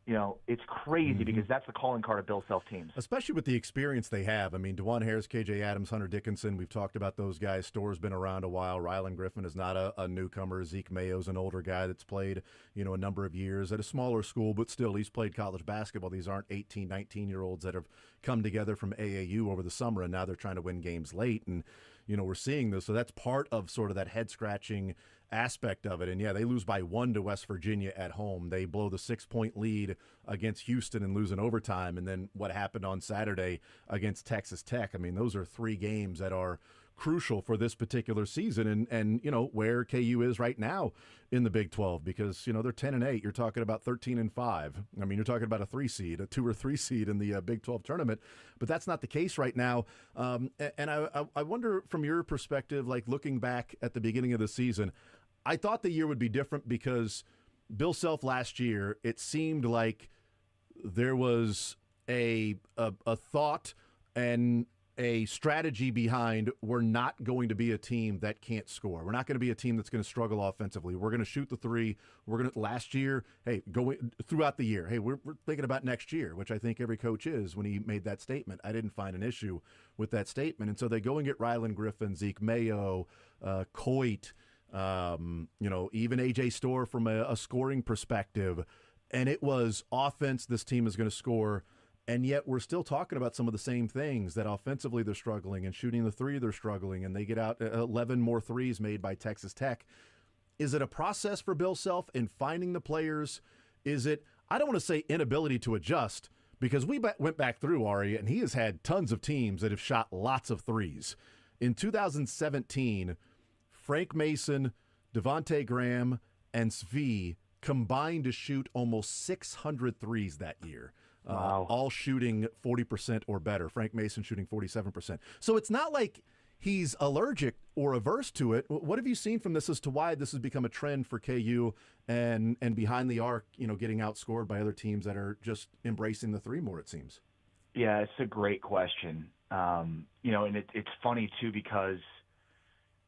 you know, it's crazy because that's the calling card of Bill Self teams. Especially with the experience they have. I mean, DeJuan Harris, KJ Adams, Hunter Dickinson, we've talked about those guys. Storr's been around a while. Rylan Griffin is not a newcomer. Zeke Mayo's an older guy that's played, you know, a number of years at a smaller school, but still he's played college basketball. These aren't 18, 19-year-olds that have come together from AAU over the summer, and now they're trying to win games late. And, you know, we're seeing this. So that's part of sort of that head-scratching aspect of it. And yeah, they lose by 1 to West Virginia at home. They blow the 6-point lead against Houston and lose in overtime. And then what happened on Saturday against Texas Tech. I mean, those are 3 games that are crucial for this particular season and you know, where KU is right now in the Big 12, because, you know, they're 10-8. You're talking about 13-5. I mean, you're talking about a 3 seed, a 2 or 3 seed in the Big 12 tournament, but that's not the case right now. And I wonder from your perspective, like looking back at the beginning of the season, I thought the year would be different because Bill Self last year, it seemed like there was a thought and a strategy behind we're not going to be a team that can't score. We're not going to be a team that's going to struggle offensively. We're going to shoot the 3. We're going to last year, hey, going throughout the year, hey, we're thinking about next year, which I think every coach is when he made that statement. I didn't find an issue with that statement. And so they go and get Rylan Griffin, Zeke Mayo, Coit, you know, even AJ Storr from a scoring perspective. And it was offense, this team is going to score. And yet we're still talking about some of the same things, that offensively they're struggling and shooting the 3 they're struggling, and they get out 11 more threes made by Texas Tech. Is it a process for Bill Self in finding the players? Is it, I don't want to say inability to adjust, because we went back through, Ari, and he has had tons of teams that have shot lots of threes. In 2017, Frank Mason, Devontae Graham, and Svi combined to shoot almost 600 threes that year. Wow. All shooting 40% or better. Frank Mason shooting 47%. So it's not like he's allergic or averse to it. What have you seen from this as to why this has become a trend for KU and behind the arc, getting outscored by other teams that are just embracing the three more, it seems? Yeah, it's a great question. And it's funny too, because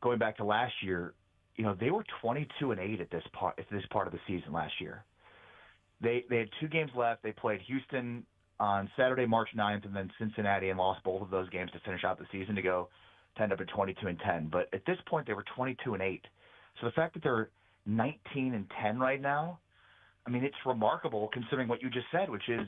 going back to last year, they were 22-8 at this part of the season last year. They had 2 games left. They played Houston on Saturday, March 9th, and then Cincinnati, and lost both of those games to finish out the season to end up at 22-10. But at this point, they were 22-8. So the fact that they're 19-10 right now, I mean, it's remarkable considering what you just said, which is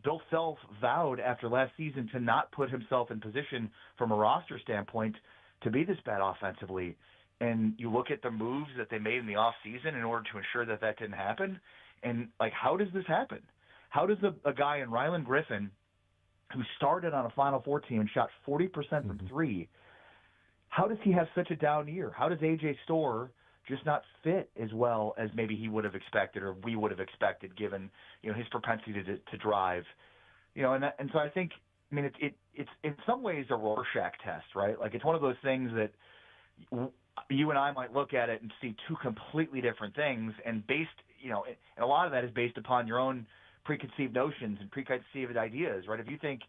Bill Self vowed after last season to not put himself in position from a roster standpoint to be this bad offensively. And you look at the moves that they made in the offseason in order to ensure that didn't happen. And, how does this happen? How does a guy in Rylan Griffin, who started on a Final Four team and shot 40% from three, how does he have such a down year? How does A.J. Storr just not fit as well as maybe he would have expected or we would have expected given, his propensity to drive? And so I think, it's in some ways a Rorschach test, right? It's one of those things that you and I might look at it and see two completely different things, and and a lot of that is based upon your own preconceived notions and preconceived ideas, right? If you think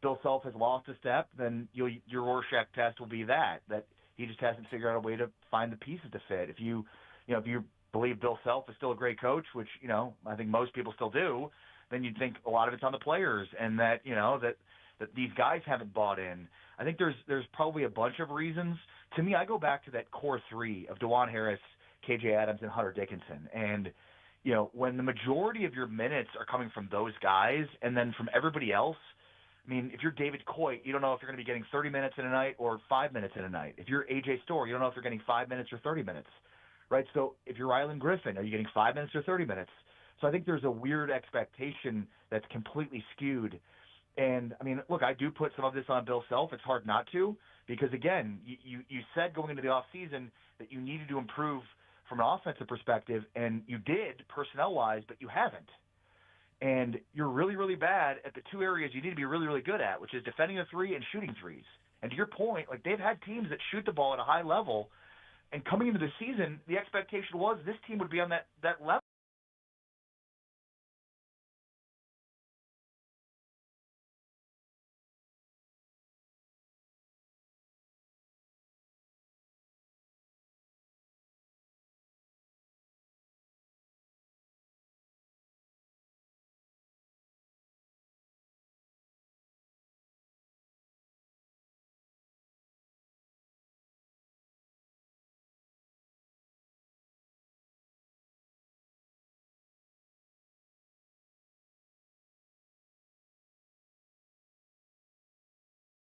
Bill Self has lost a step, then your Rorschach test will be that he just hasn't figured out a way to find the pieces to fit. If you believe Bill Self is still a great coach, which, I think most people still do, then you'd think a lot of it's on the players, and that these guys haven't bought in. I think there's probably a bunch of reasons. To me, I go back to that core three of DeJuan Harris, KJ Adams, and Hunter Dickinson. And, when the majority of your minutes are coming from those guys and then from everybody else, if you're David Coit, you don't know if you're going to be getting 30 minutes in a night or 5 minutes in a night. If you're A.J. Storr, you don't know if you're getting 5 minutes or 30 minutes, right? So if you're Rylan Griffin, are you getting 5 minutes or 30 minutes? So I think there's a weird expectation that's completely skewed. And, look, I do put some of this on Bill Self. It's hard not to, because, again, you said going into the offseason that you needed to improve from an offensive perspective, and you did personnel-wise, but you haven't. And you're really, really bad at the two areas you need to be really, really good at, which is defending a three and shooting threes. And to your point, they've had teams that shoot the ball at a high level, and coming into the season, the expectation was this team would be on that level.